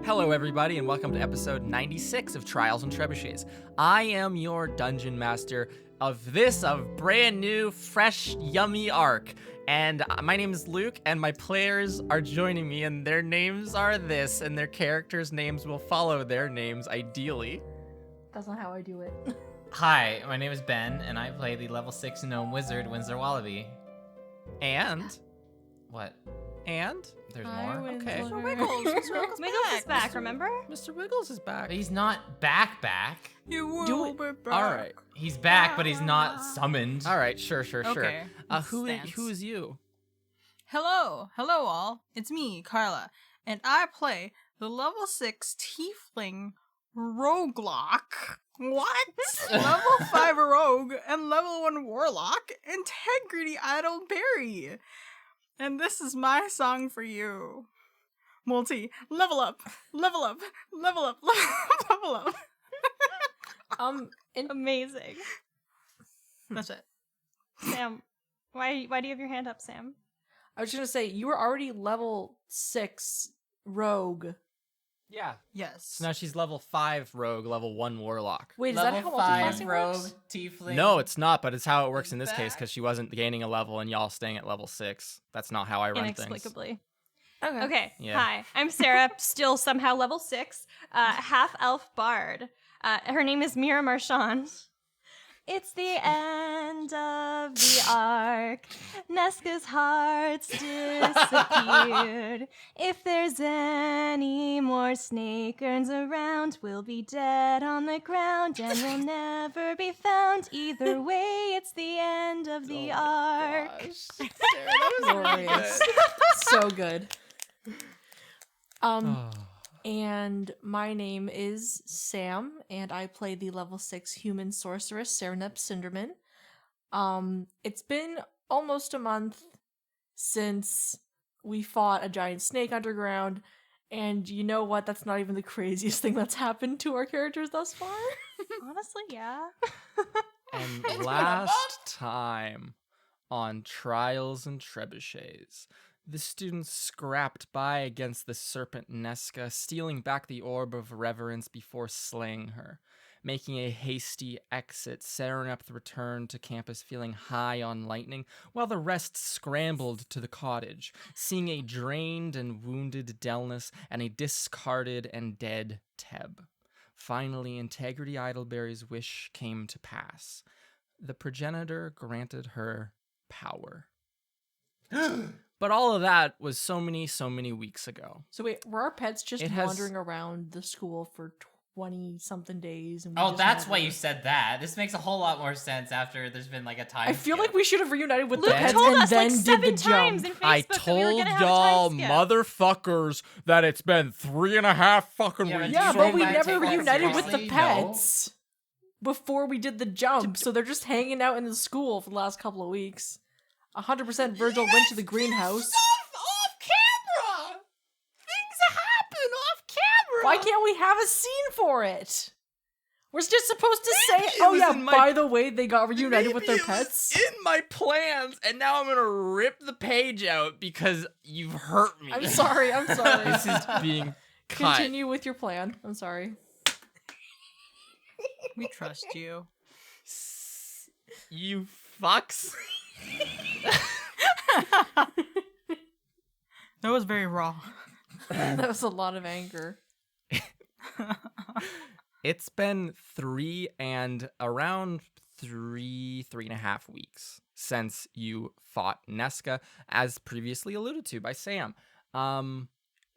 Hello, everybody, and welcome to episode 96 of Trials and Trebuchets. I am your dungeon master of this brand new, fresh, yummy arc. And my name is Luke, and my players are joining me, and their names are this, and their characters' names will follow their names, ideally. That's not how I do it. Hi, my name is Ben, and I play the level 6 gnome wizard, Windsor Wallaby. And? What? And? There's Hi, more? Windsor. Okay. Mr. Wiggles. Mr. Wiggles, Wiggles is back, remember? Mr. Wiggles is back. But he's not back. You will Do be back. All right. He's back, but he's not summoned. All right, sure. Okay. Who Stance. is you? Hello all. It's me, Carla, and I play the level 6 tiefling roguelock. What? Level 5 rogue and level 1 warlock, Integrity Idol Berry. And this is my song for you. Multi, level up, level up, level up, level up. Amazing. That's it. Sam, why do you have your hand up, Sam? I was just gonna say, you were already level 6 rogue. Yeah. Yes. So now she's level 5 rogue, level 1 warlock. Wait, is level that how 5 multiclassing rogue works? tiefling. No, it's not, but it's how it works in this case Back. because she wasn't gaining a level and y'all staying at level 6. That's not how I run things. Inexplicably. Okay. Okay, Yeah. hi. I'm Sarah, still somehow level 6, half-elf bard. Her name is Mira Marchand. It's the end of the arc. Nesca's heart's disappeared. If there's any more snake urns around, we'll be dead on the ground and we'll never be found. Either way, it's the end of the arc. Glorious. So good. Oh. And my name is Sam, and I play the level 6 human sorceress, Serenep Cinderman. It's been almost a month since we fought a giant snake underground, and you know what? That's not even the craziest thing that's happened to our characters thus far. Honestly, yeah. And last time on Trials and Trebuchets, the students scrapped by against the serpent Nesca, stealing back the orb of reverence before slaying her. Making a hasty exit, Serenep returned to campus feeling high on lightning, while the rest scrambled to the cottage, seeing a drained and wounded Delnus and a discarded and dead Teb. Finally, Integrity Idleberry's wish came to pass. The progenitor granted her power. But all of that was so many weeks ago. So wait, were our pets just It has- wandering around the school for 20-something days? And we Oh, just that's never- why you said that. This makes a whole lot more sense after there's been like a time I feel skip. like we should have reunited with Luke the pets told and us then like did the 7 times jump. in Facebook I that we were told gonna have y'all a time skip. motherfuckers that it's been 3.5 fucking Yeah, weeks. Yeah, So but we might never take that reunited with the seriously? pets before we did the jump, so they're just hanging out in the school for the last couple of weeks. 100% Virgil went to the greenhouse. Off camera! Things happen off camera! Why can't we have a scene for it? We're just supposed to Maybe say, it oh was yeah, in my- by the way, they got reunited with their Maybe it was pets. in my plans, and now I'm gonna rip the page out because you've hurt me. I'm sorry, I'm sorry. This is being cut. Continue with your plan. I'm sorry. We trust you. You fucks. That was very raw. That was a lot of anger. It's been 3.5 weeks since you fought Nesca, as previously alluded to by Sam.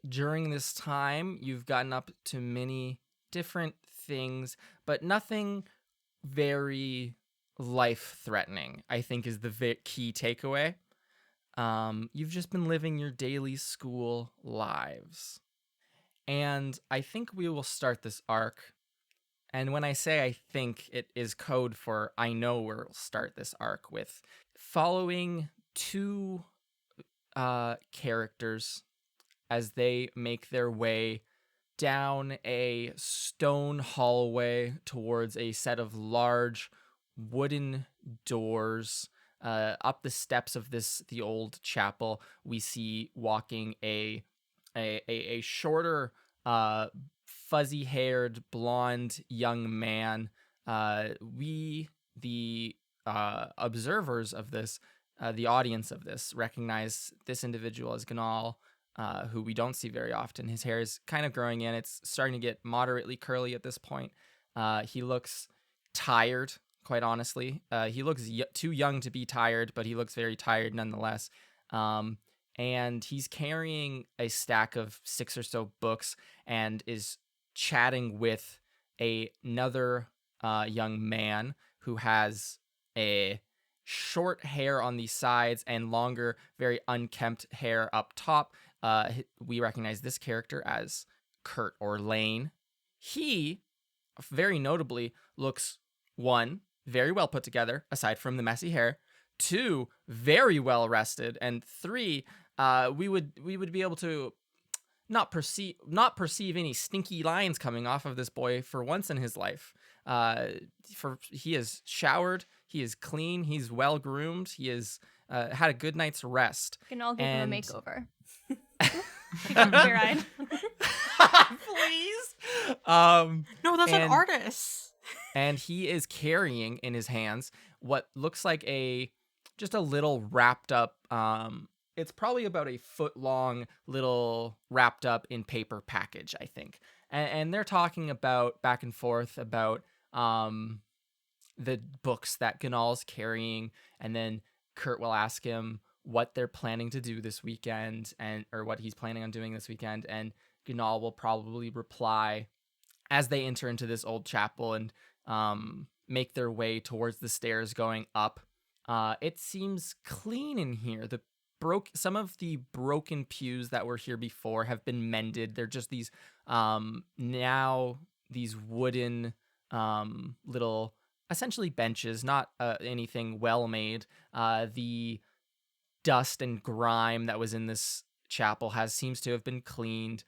During this time, you've gotten up to many different things, but nothing very life-threatening, I think, is the key takeaway. You've just been living your daily school lives. And I think we will start this arc. And when I say I think, it is code for I know we'll start this arc with following 2 characters as they make their way down a stone hallway towards a set of large wooden doors. Up the steps of the old chapel, we see walking a shorter fuzzy-haired, blonde young man. We, the observers of this, the audience of this, recognize this individual as Ganal, who we don't see very often. His hair is kind of growing in. It's starting to get moderately curly at this point. He looks tired, quite honestly. He looks too young to be tired, but he looks very tired nonetheless. And he's carrying a stack of 6 or so books and is chatting with another young man who has a short hair on the sides and longer, very unkempt hair up top. We recognize this character as Kurt or Lane. He, very notably, looks, 1, very well put together, aside from the messy hair. 2, very well rested. And 3, we would be able to not perceive any stinky lines coming off of this boy for once in his life. He is showered, he is clean, he's well groomed, he has had a good night's rest. Can all give him a And- makeover. Become clear-eyed. Please. No, that's an And- artist. And he is carrying in his hands what looks like just a little wrapped up, it's probably about a foot long little wrapped up in paper package, I think. And they're talking about back and forth about the books that Ganal's carrying, and then Kurt will ask him what they're planning to do this weekend, or what he's planning on doing this weekend, and Ganal will probably reply as they enter into this old chapel and make their way towards the stairs going up. It seems clean in here. Some of the broken pews that were here before have been mended. They're just these now these wooden little, essentially benches, not anything well made. The dust and grime that was in this chapel seems to have been cleaned.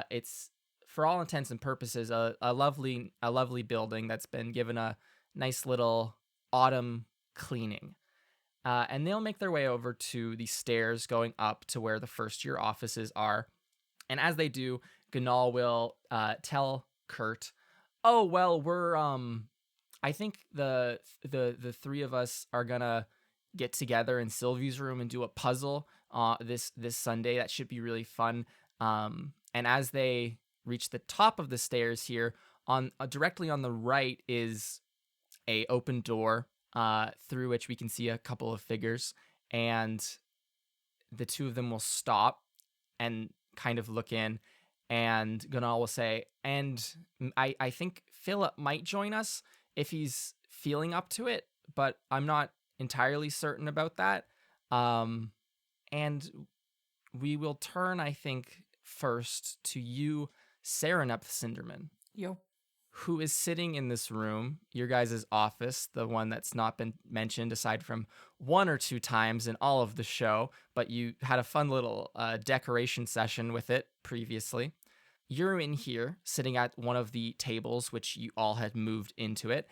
It's, for all intents and purposes, a lovely building that's been given a nice little autumn cleaning. And they'll make their way over to the stairs going up to where the first-year offices are. And as they do, Ganal will tell Kurt, "Oh, well, we're I think the 3 of us are gonna get together in Sylvie's room and do a puzzle this Sunday. That should be really fun." And as they reach the top of the stairs here, directly on the right is a open door through which we can see a couple of figures, and the 2 of them will stop and kind of look in, and Ganal will say, "And I think Philip might join us if he's feeling up to it, but I'm not entirely certain about that. And we will turn, I think, first to you, Serenep Cinderman, Yo. who is sitting in this room, your guys' office, the one that's not been mentioned aside from 1 or 2 times in all of the show, but you had a fun little decoration session with it previously. You're in here, sitting at one of the tables, which you all had moved into it.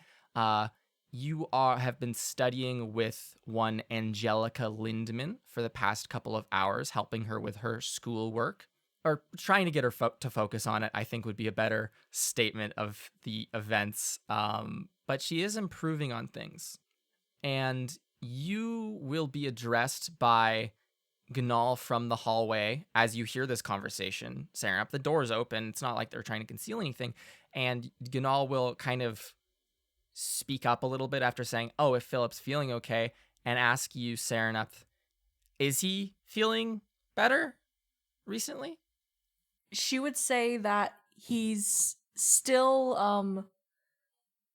You have been studying with one Angelica Lindman for the past couple of hours, helping her with her schoolwork. Or trying to get her to focus on it, I think, would be a better statement of the events. But she is improving on things. And you will be addressed by Ganal from the hallway as you hear this conversation. Serenep, the door's open. It's not like they're trying to conceal anything. And Ganal will kind of speak up a little bit after saying, "Oh, if Philip's feeling okay," and ask you, Serenep, is he feeling better recently? She would say that he's still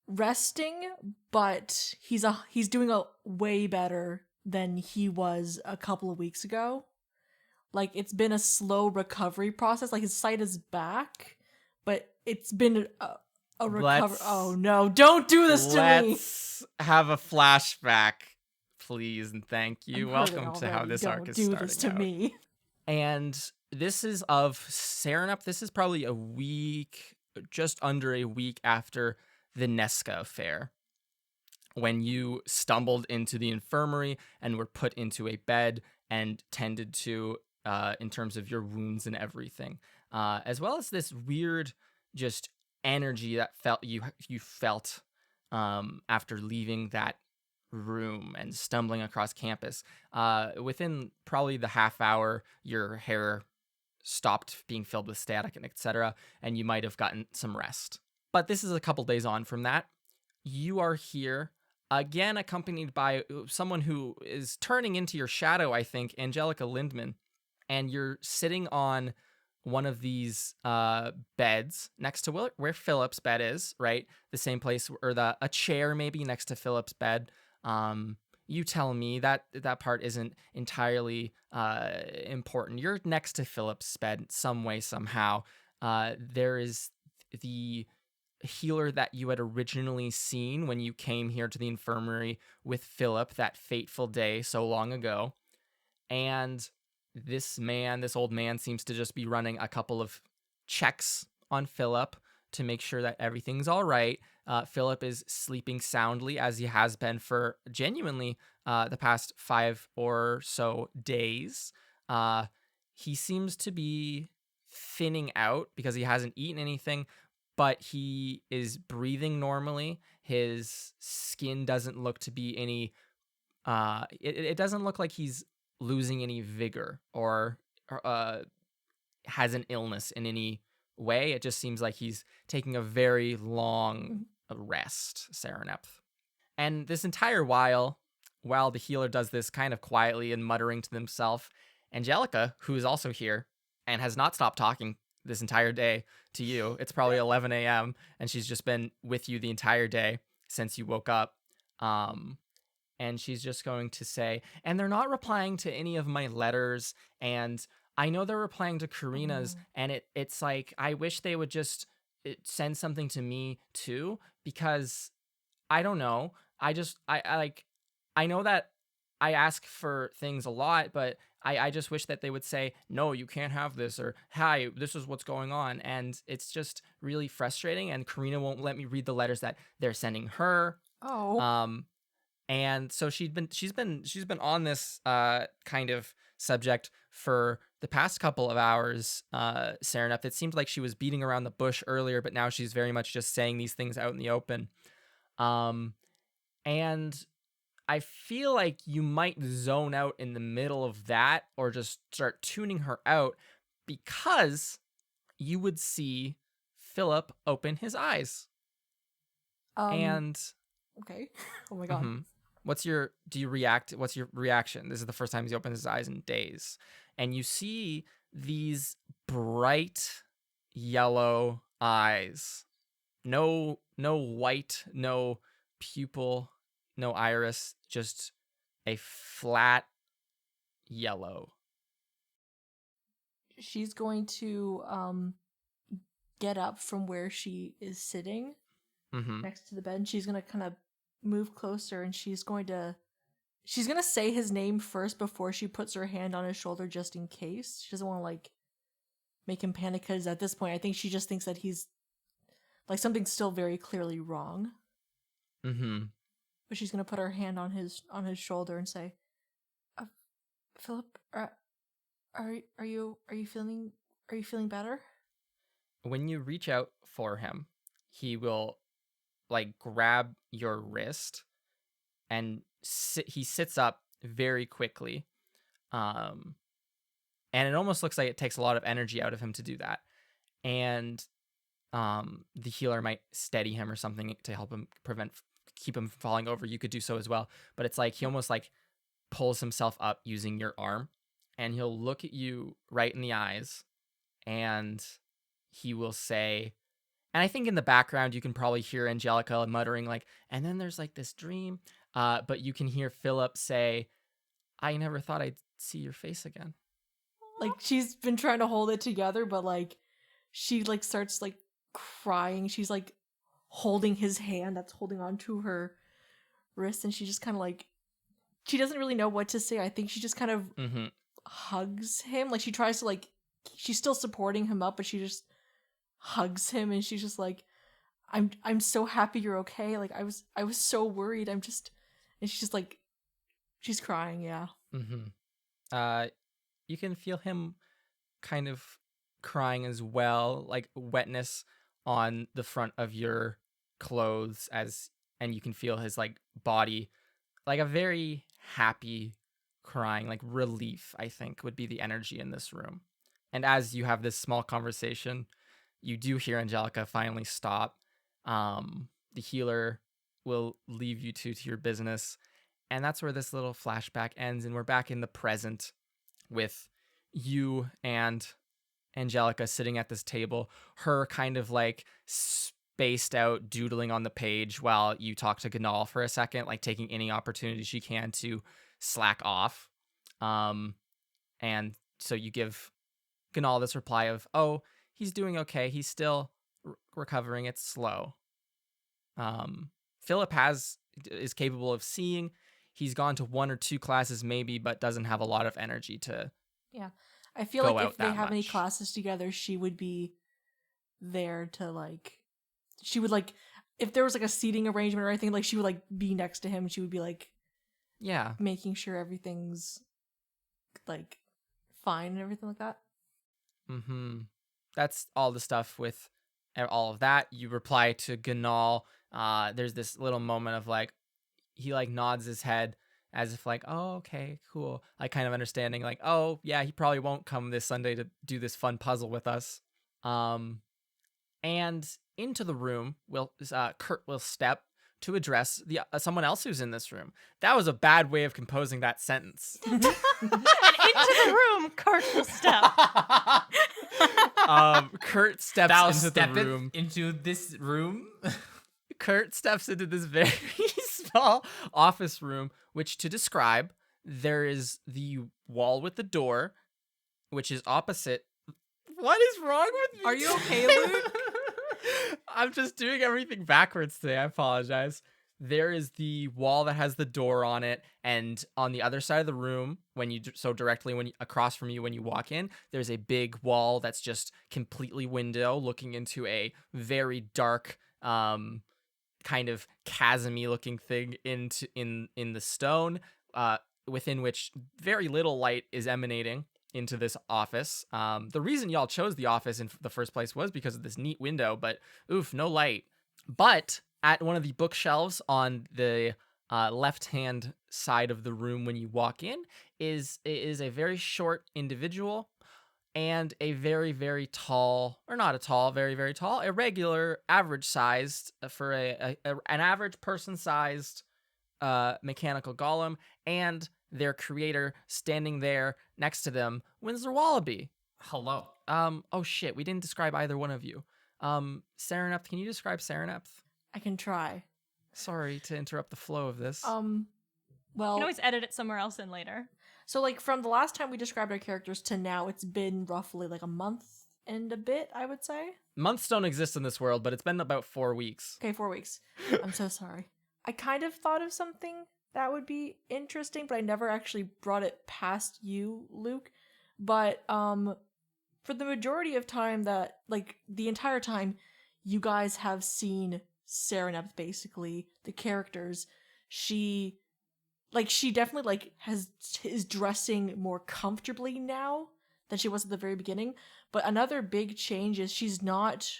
resting, but he's doing a way better than he was a couple of weeks ago. Like, it's been a slow recovery process. Like, his sight is back, but it's been a recovery. Oh no, don't do this to me. Let's have a flashback, please, and thank you. I'm Welcome hurting to how already. this Don't arc is do starting this to out. me. And this is of Serenep. This is probably a week, just under a week after the Nesca affair, when you stumbled into the infirmary and were put into a bed and tended to in terms of your wounds and everything. as well as this weird just energy that you felt after leaving that room and stumbling across campus. Within probably the half hour, your hair stopped being filled with static and etc., and you might have gotten some rest. But this is a couple days on from that. You are here again, accompanied by someone who is turning into your shadow, I think, Angelica Lindman, and you're sitting on one of these beds next to where Philip's bed is, right? The same place, or a chair maybe next to Philip's bed. You tell me that part isn't entirely important. You're next to Philip's bed some way, somehow. There is the healer that you had originally seen when you came here to the infirmary with Philip that fateful day so long ago. And this old man, seems to just be running a couple of checks on Philip to make sure that everything's all right. Philip is sleeping soundly, as he has been for genuinely the past 5 or so days. He seems to be thinning out because he hasn't eaten anything, but he is breathing normally. His skin doesn't look to be any... it doesn't look like he's losing any vigor or has an illness in any way. It just seems like he's taking a very long rest, Serenepth. And this entire while the healer does this kind of quietly and muttering to himself, Angelica, who is also here and has not stopped talking this entire day to you, it's probably 11 a.m., and she's just been with you the entire day since you woke up. And she's just going to say, and they're not replying to any of my letters, and I know they're replying to Karina's, and it's like, I wish they would just send something to me too, because I don't know. I know that I ask for things a lot, but I just wish that they would say, no, you can't have this, or hi, this is what's going on. And it's just really frustrating, and Karina won't let me read the letters that they're sending her. And so she's been on this kind of subject for the past couple of hours, Serenep. It seemed like she was beating around the bush earlier, but now she's very much just saying these things out in the open. And I feel like you might zone out in the middle of that, or just start tuning her out, because you would see Philip open his eyes. And okay. Oh my god. What's your reaction? This is the first time he's opened his eyes in days. And you see these bright yellow eyes. No white, no pupil, no iris, just a flat yellow. She's going to get up from where she is sitting next to the bed, and she's going to kind of move closer, and she's going to say his name first before she puts her hand on his shoulder, just in case. She doesn't want to like make him panic, because at this point I think she just thinks that he's like, something's still very clearly wrong. But she's going to put her hand on his shoulder and say, Philip, are you feeling better? When you reach out for him, he will like grab your wrist, and he sits up very quickly. And it almost looks like it takes a lot of energy out of him to do that. And the healer might steady him or something to help him keep him from falling over. You could do so as well. But it's like he almost like pulls himself up using your arm, and he'll look at you right in the eyes, and he will say, and I think in the background you can probably hear Angelica muttering like, and then there's like this dream, but you can hear Philip say, I never thought I'd see your face again. Like, she's been trying to hold it together, but like she like starts like crying. She's like holding his hand that's holding onto her wrist, and she just kind of like, she doesn't really know what to say. I think she just kind of hugs him. Like, she tries to like, she's still supporting him up, but she just hugs him, and she's just like, I'm so happy you're okay. Like, I was so worried. And she's just like, she's crying. Yeah. You can feel him kind of crying as well, like wetness on the front of your clothes and you can feel his like body, like a very happy crying, like relief, I think would be the energy in this room. And as you have this small conversation, you do hear Angelica finally stop. The healer will leave you to your business. And that's where this little flashback ends. And we're back in the present with you and Angelica sitting at this table, her kind of like spaced out doodling on the page while you talk to Ganal for a second, like taking any opportunity she can to slack off. And so you give Ganal this reply of, oh, he's doing okay. He's still recovering. It's slow. Philip is capable of seeing. He's gone to 1 or 2 classes maybe, but doesn't have a lot of energy to I feel go like out if they that have any much. classes together, she would be there to like. She would like if there was like a seating arrangement or anything. Like she would like be next to him. She would be like Yeah. making sure everything's like fine and everything like that. Mm-hmm. That's all the stuff with all of that. You reply to Ganal. There's this little moment of like, he like nods his head as if like, oh, okay, cool. Like kind of understanding like, oh yeah, he probably won't come this Sunday to do this fun puzzle with us. And into the room Kurt will step to address the someone else who's in this room. That was a bad way of composing that sentence. And into the room, Kurt will step. Kurt steps Thou into the steppeth room. into this room. Kurt steps into this very small office room, which to describe, there is the wall with the door, which is opposite. What is wrong with me? Are you okay, Luke? I'm just doing everything backwards today. I apologize. There is the wall that has the door on it, and on the other side of the room, across from you when you walk in, there's a big wall that's just completely window looking into a very dark kind of chasm-y looking thing in the stone, within which very little light is emanating into this office. The reason y'all chose the office in the first place was because of this neat window, but oof, no light. But at one of the bookshelves on the left-hand side of the room when you walk in is a very short individual and a very, very tall, or not a tall, very, very tall, a regular, average-sized, for an average person-sized mechanical golem, and their creator standing there next to them, Winsor Wallaby. Hello. Oh shit, we didn't describe either one of you. Serenepth, can you describe Serenepth? I can try. Sorry to interrupt the flow of this. Well, You can always edit it somewhere else in later. so like from the last time we described our characters to now, it's been roughly like a month and a bit, I would say. Months don't exist in this world, but it's been about 4 weeks. Okay, 4 weeks. I'm so sorry. I kind of thought of something that would be interesting, but I never actually brought it past you, Luke. But for the majority of time that, like, the entire time you guys have seen Serenepth, basically, the characters, she definitely, like, is dressing more comfortably now than she was at the very beginning. But another big change is she's not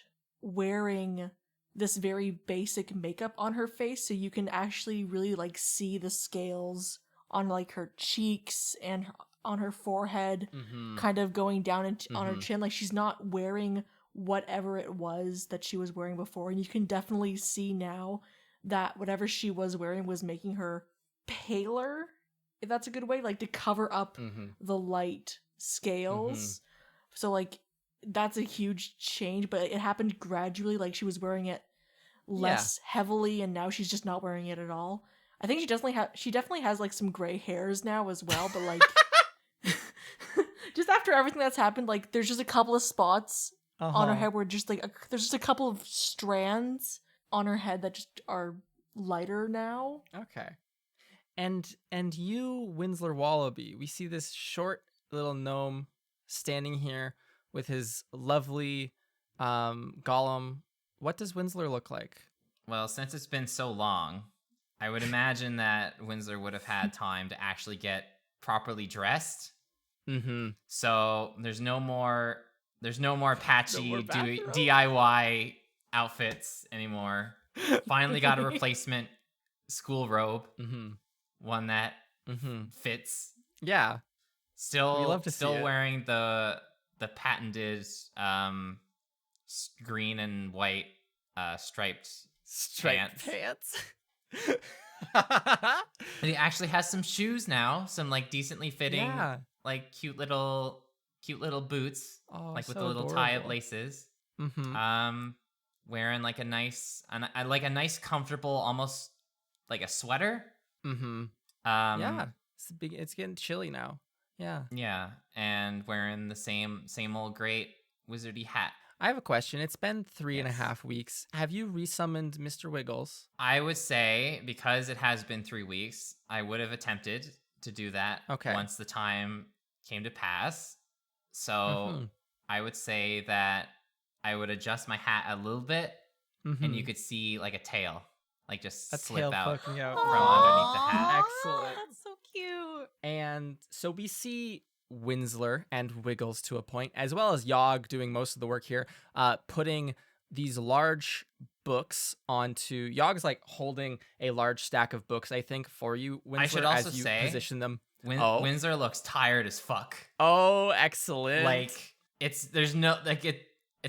wearing this very basic makeup on her face, so you can actually really like see the scales on like her cheeks and on her forehead, kind of going down on her chin. Like she's not wearing whatever it was that she was wearing before, and you can definitely see now that whatever she was wearing was making her paler, if that's a good way, like to cover up the light scales. So like that's a huge change, but it happened gradually. Like she was wearing it less heavily, and now she's just not wearing it at all. I think she definitely has like some gray hairs now as well, but like just after everything that's happened, like there's just a couple of spots on her head where just like there's just a couple of strands on her head that just are lighter now. Okay. And you, Winsor Wallaby, we see this short little gnome standing here with his lovely golem. What does Winsor look like? Well, since it's been so long, I would imagine that Winsor would have had time to actually get properly dressed. Mm-hmm. So there's no more there's no more patchy more bathrobe? DIY outfits anymore. Finally got a replacement school robe, Mm-hmm. one that Mm-hmm. fits. Yeah. We Still love to see still it. wearing the patented green and white striped Striped pants. pants. And he actually has some shoes now, some like decently fitting, Yeah. like cute little boots, Oh, like with so the little tie-up adorable. laces. Mm-hmm. Wearing like a nice, comfortable, almost like a sweater. Mm-hmm. Um, Yeah. It's getting chilly now. Yeah. yeah, and wearing the same old great wizardy hat. I have a question. It's been 3.5 Yes. weeks. Have you resummoned Mr. Wiggles? I would say, because it has been 3 weeks, I would have attempted to do that Okay. once the time came to pass. So Mm-hmm. I would say that I would adjust my hat a little bit, Mm-hmm. and you could see like a tail, like just A slip tail out poking out from underneath the hat. Excellent. That's so cute. And so we see Winsler and Wiggles to a point, as well as Yogg doing most of the work here, putting these large books onto. Yogg's like holding a large stack of books, I think, for you, Winsler, I should also as you say, position them. Windsor looks tired as fuck. Oh, excellent. Like it's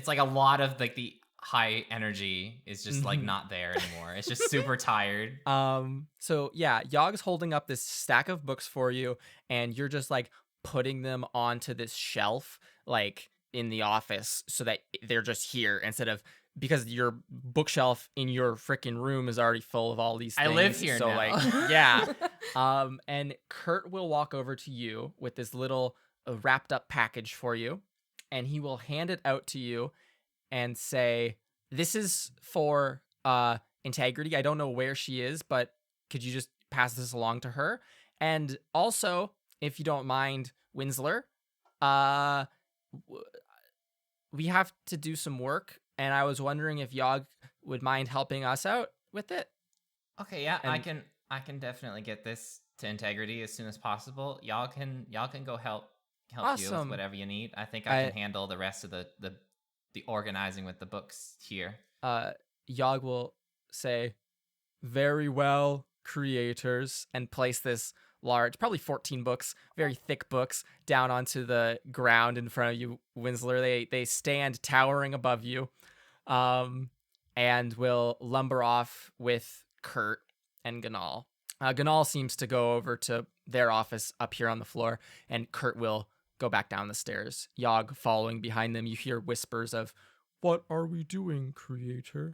like a lot of like the high energy is just like not there anymore. It's just super tired. So yeah, Yogg's holding up this stack of books for you, and you're just like putting them onto this shelf, like in the office, so that they're just here instead of, because your bookshelf in your freaking room is already full of all these things. I live here so now. like yeah. And Kurt will walk over to you with this little wrapped up package for you, and he will hand it out to you and say, "This is for Integrity. I don't know where she is, but could you just pass this along to her? And also, if you don't mind, Winsler, uh we have to do some work, and I was wondering if Yogg would mind helping us out with it." Okay, yeah, And- I can definitely get this to Integrity as soon as possible. Y'all can go help you with Awesome. whatever you need. I think I can handle the rest of the organizing with the books here. Yogg will say, "Very well, creators," and place this large, probably 14 books, very thick books, down onto the ground in front of you, Winsler. They stand towering above you, and will lumber off with Kurt and Ganal. Ganal seems to go over to their office up here on the floor, and Kurt will go back down the stairs. Yogg following behind them. You hear whispers of, "What are we doing, creator?"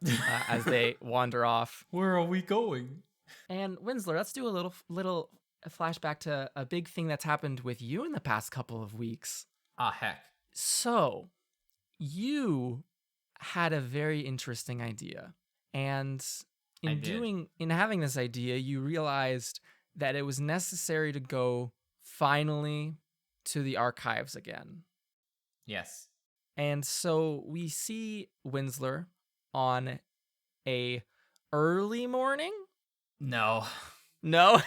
As they wander off. Where are we going? And Winsler, let's do a little flashback to a big thing that's happened with you in the past couple of weeks. Ah, heck. So, you had a very interesting idea, and in having this idea, you realized that it was necessary to go finally to the archives again. Yes. And so we see Winsler on a early morning. No. No.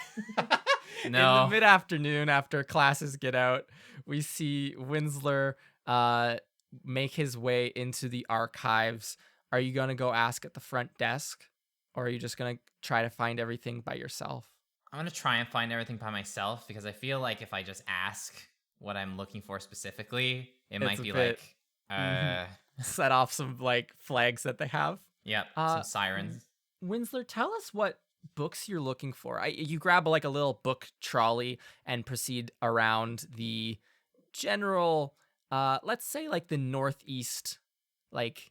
In No. the mid-afternoon, after classes get out, we see Winsler make his way into the archives. Are you gonna go ask at the front desk, or are you just gonna try to find everything by yourself? I'm gonna try and find everything by myself, because I feel like if I just ask what I'm looking for specifically, it might a be bit- like Set off some like flags that they have. yep, Uh, some sirens. Winsler, tell us what books you're looking for. You grab like a little book trolley and proceed around the general, let's say like the northeast, like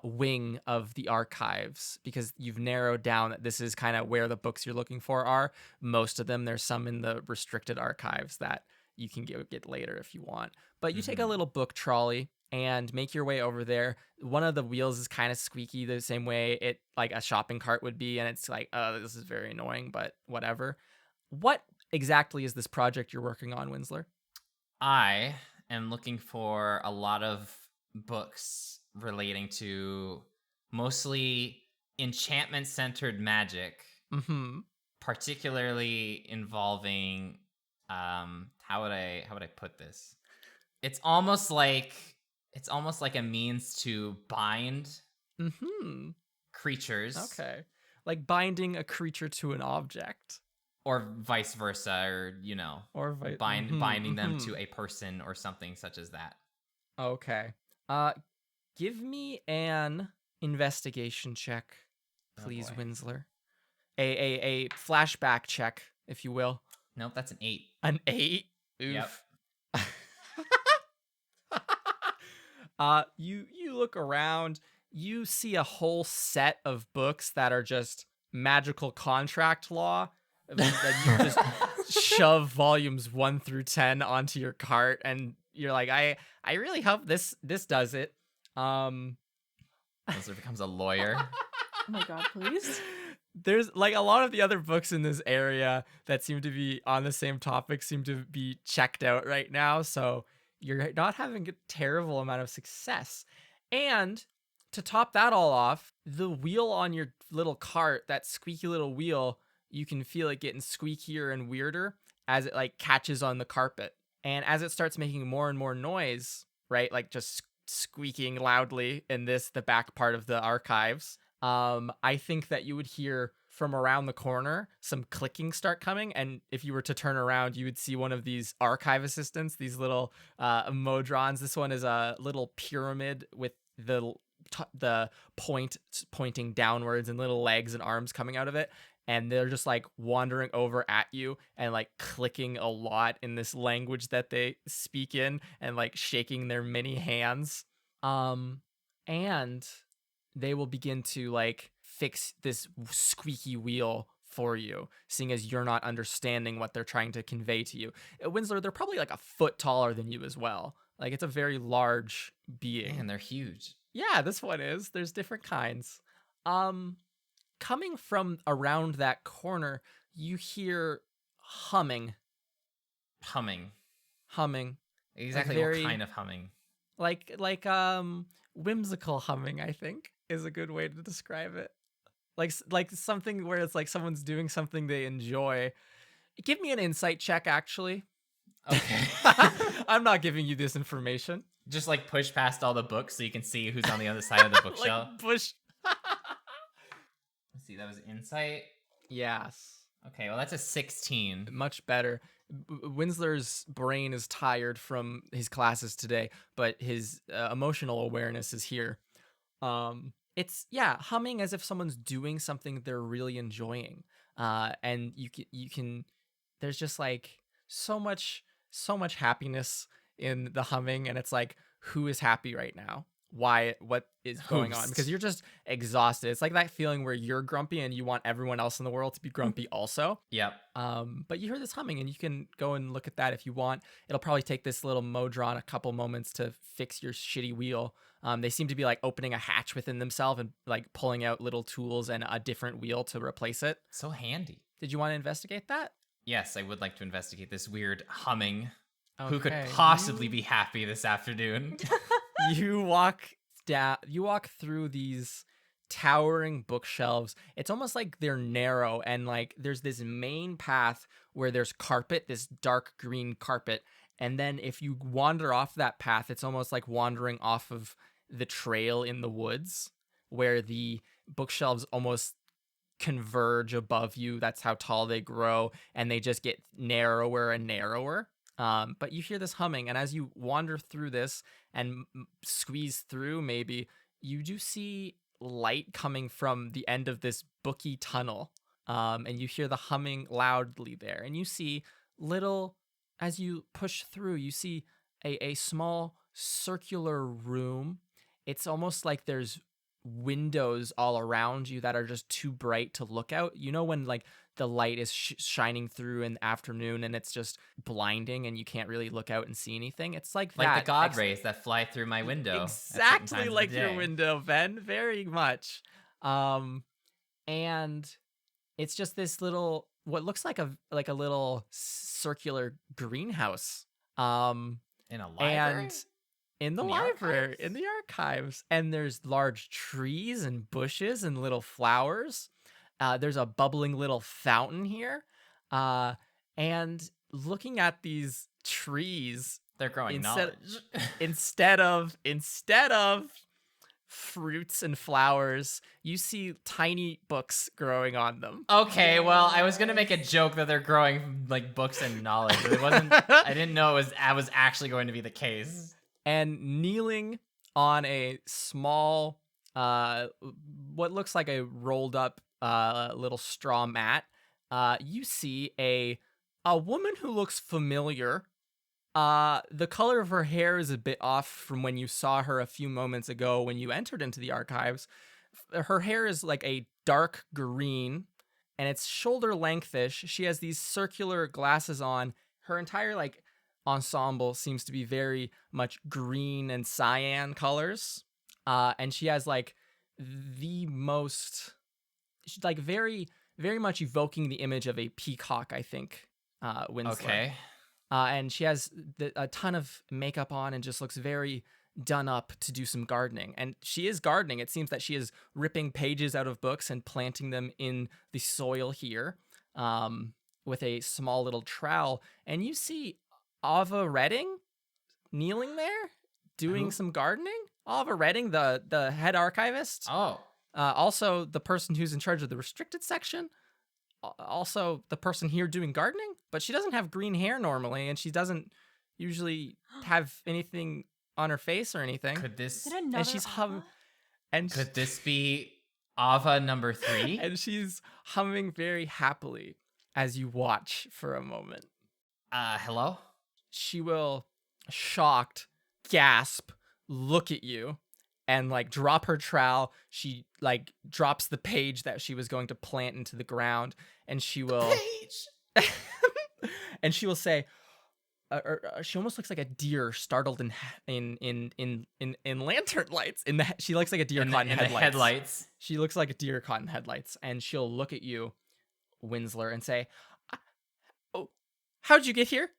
wing of the archives, because you've narrowed down that this is kind of where the books you're looking for are. Most of them, there's some in the restricted archives that you can get later if you want. But you take a little book trolley and make your way over there. One of the wheels is kind of squeaky the same way it like a shopping cart would be, and it's like, oh, this is very annoying, but whatever. What exactly is this project you're working on, Winsler? I am looking for a lot of books relating to mostly enchantment-centered magic, Mm-hmm. particularly involving how would I put this? It's almost like a means to bind creatures. Okay. Like binding a creature to an object. Or vice versa, or Or binding them to a person or something such as that. Okay. Give me an investigation check, please, boy. Winsler. A flashback check, if you will. Nope, that's an 8. An 8? Yep. You look around, you see a whole set of books that are just magical contract law. That you just shove volumes 1 through 10 onto your cart, and you're like, I really hope this does it. Winsler becomes a lawyer. Oh my god, please. There's like a lot of the other books in this area that seem to be on the same topic seem to be checked out right now, so you're not having a terrible amount of success. And to top that all off, the wheel on your little cart, that squeaky little wheel, you can feel it getting squeakier and weirder as it like catches on the carpet. And as it starts making more and more noise, right? Like just squeaking loudly in the back part of the archives. I think that you would hear from around the corner some clicking start coming, and if you were to turn around, you would see one of these archive assistants, these little modrons. This one is a little pyramid with the point pointing downwards and little legs and arms coming out of it, and they're just like wandering over at you and like clicking a lot in this language that they speak in and like shaking their mini hands. And they will begin to like fix this squeaky wheel for you, seeing as you're not understanding what they're trying to convey to you. Winsler, they're probably like a foot taller than you as well. Like it's a very large being. And they're huge. Yeah, this one is. There's different kinds. Coming from around that corner, you hear humming. Humming. Like Exactly very, what kind of humming? Like whimsical humming, I think, is a good way to describe it. Like something where it's like someone's doing something they enjoy. Give me an insight check, actually. Okay. I'm not giving you this information. Just like push past all the books so you can see who's on the other side of the bookshelf. Like push. Let's see, that was insight. Yes. Okay, well that's a 16. Much better. Winsler's brain is tired from his classes today, but his emotional awareness is here. It's humming as if someone's doing something they're really enjoying. And you can there's just like so much happiness in the humming, and it's like, who is happy right now? Why? What is going on? Because you're just exhausted. It's like that feeling where you're grumpy and you want everyone else in the world to be grumpy also. Yep. But you hear this humming, and you can go and look at that if you want. It'll probably take this little modron a couple moments to fix your shitty wheel. They seem to be like opening a hatch within themselves and like pulling out little tools and a different wheel to replace it. So handy. Did you want to investigate that? Yes, I would like to investigate this weird humming. Okay. Who could possibly be happy this afternoon? You walk through these towering bookshelves. It's almost like they're narrow, and like there's this main path where there's carpet, this dark green carpet, and then if you wander off that path, it's almost like wandering off of the trail in the woods where the bookshelves almost converge above you. That's how tall they grow, and they just get narrower and narrower. But you hear this humming, and as you wander through this and squeeze through, maybe you do see light coming from the end of this booky tunnel, and you hear the humming loudly there, and you see as you push through, you see a small circular room. It's almost like there's windows all around you that are just too bright to look out. You know when like the light is shining through in the afternoon and it's just blinding and you can't really look out and see anything? It's like that. Like the god rays that fly through my window. Exactly like your window, Ben. Very much. And it's just this little, what looks like a little circular greenhouse. In a library? And in the library, in the archives. And there's large trees and bushes and little flowers. There's a bubbling little fountain here. And looking at these trees, They're growing Instead- knowledge. instead of fruits and flowers, you see tiny books growing on them. Okay, well, I was gonna make a joke that they're growing like books and knowledge, but it wasn't. I didn't know I was actually going to be the case. And kneeling on a small, what looks like a rolled up little straw mat, you see a woman who looks familiar. The color of her hair is a bit off from when you saw her a few moments ago when you entered into the archives. Her hair is like a dark green, and it's shoulder lengthish. She has these circular glasses on. Her entire like ensemble seems to be very much green and cyan colors. And she has like the most, she's like very, very much evoking the image of a peacock, I think, Winslow. Okay. And she has a ton of makeup on and just looks very done up to do some gardening. And she is gardening. It seems that she is ripping pages out of books and planting them in the soil here with a small little trowel. And you see Ava Redding kneeling there doing Who? some gardening. Ava Redding, the head archivist. Oh. Also the person who's in charge of the restricted section. Also the person here doing gardening, but she doesn't have green hair normally, and she doesn't usually have anything on her face or anything. Could this Is it another and she's humming, Ava? and could this be Ava number 3? and she's humming very happily as you watch for a moment. Hello? She will, shocked, gasp, look at you, and like drop her trowel. She like drops the page that she was going to plant into the ground, and she will and she will say, she almost looks like a deer startled in lantern lights. She looks like a deer caught in the headlights. headlights. She looks like a deer caught in headlights, and she'll look at you, Winsler, and say, "Oh, how'd you get here?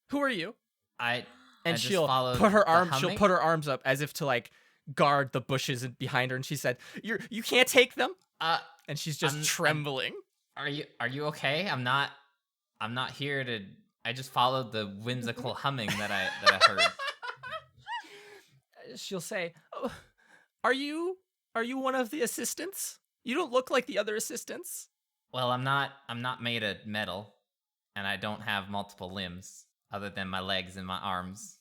Who are you?" I And just she'll followed put her the arm. She'll humming? put her arms up as if to like guard the bushes behind her. And she said, "You can't take them." And she's just I'm- trembling. Are you okay? I'm not here to. I just followed the whimsical humming that I heard. She'll say, "Oh, are you one of the assistants? You don't look like the other assistants." Well, I'm not made of metal, and I don't have multiple limbs other than my legs and my arms.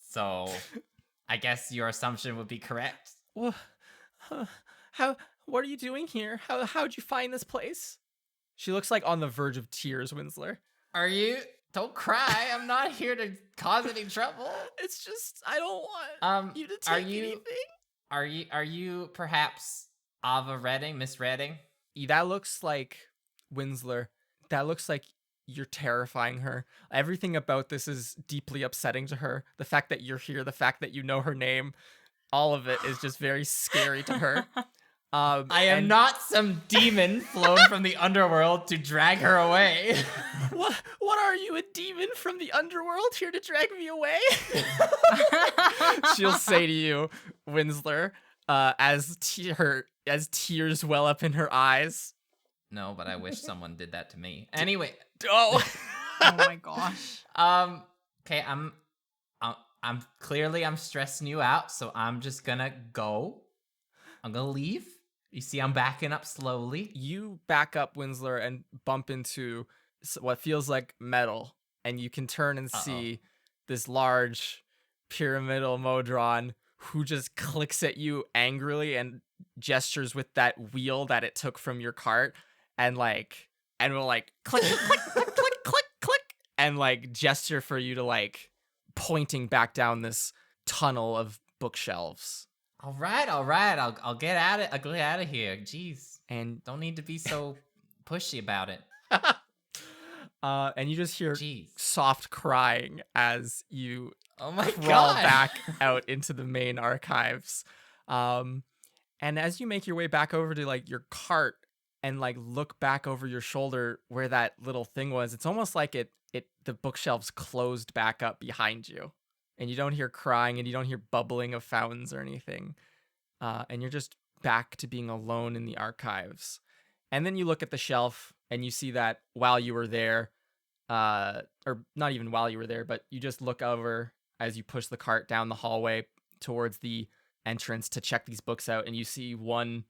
So, I guess your assumption would be correct. Well, what are you doing here? How'd you find this place? She looks like on the verge of tears, Winsler. Are you? Don't cry. I'm not here to cause any trouble. It's just I don't want you to take Are you? anything. Are you perhaps Ava Redding, Miss Redding? That looks like Winsler. That looks like you're terrifying her. Everything about this is deeply upsetting to her. The fact that you're here, the fact that you know her name, all of it is just very scary to her. I am not some demon flown from the underworld to drag her away. What are you, a demon from the underworld here to drag me away? She'll say to you, Winsler, as tears well up in her eyes. No, but I wish someone did that to me. Anyway, Oh, Oh my gosh. okay, I'm clearly I'm stressing you out, so I'm just gonna go. I'm gonna leave. You see, I'm backing up slowly. you back up, Winsler, and bump into what feels like metal, and you can turn and see this large pyramidal Modron who just clicks at you angrily and gestures with that wheel that it took from your cart, and will like click, click, click, click, click, click, and like gesture for you to like pointing back down this tunnel of bookshelves. All right. I'll get at it. I'll get out of here. Jeez, And don't need to be so pushy about it. and you just hear Jeez. soft crying as you Oh my crawl god. back out into the main archives. And as you make your way back over to like your cart and like look back over your shoulder where that little thing was, it's almost like the bookshelves closed back up behind you. And you don't hear crying and you don't hear bubbling of fountains or anything. And you're just back to being alone in the archives. And then you look at the shelf and you see that while you were there, or not even while you were there, but you just look over as you push the cart down the hallway towards the entrance to check these books out, and you see one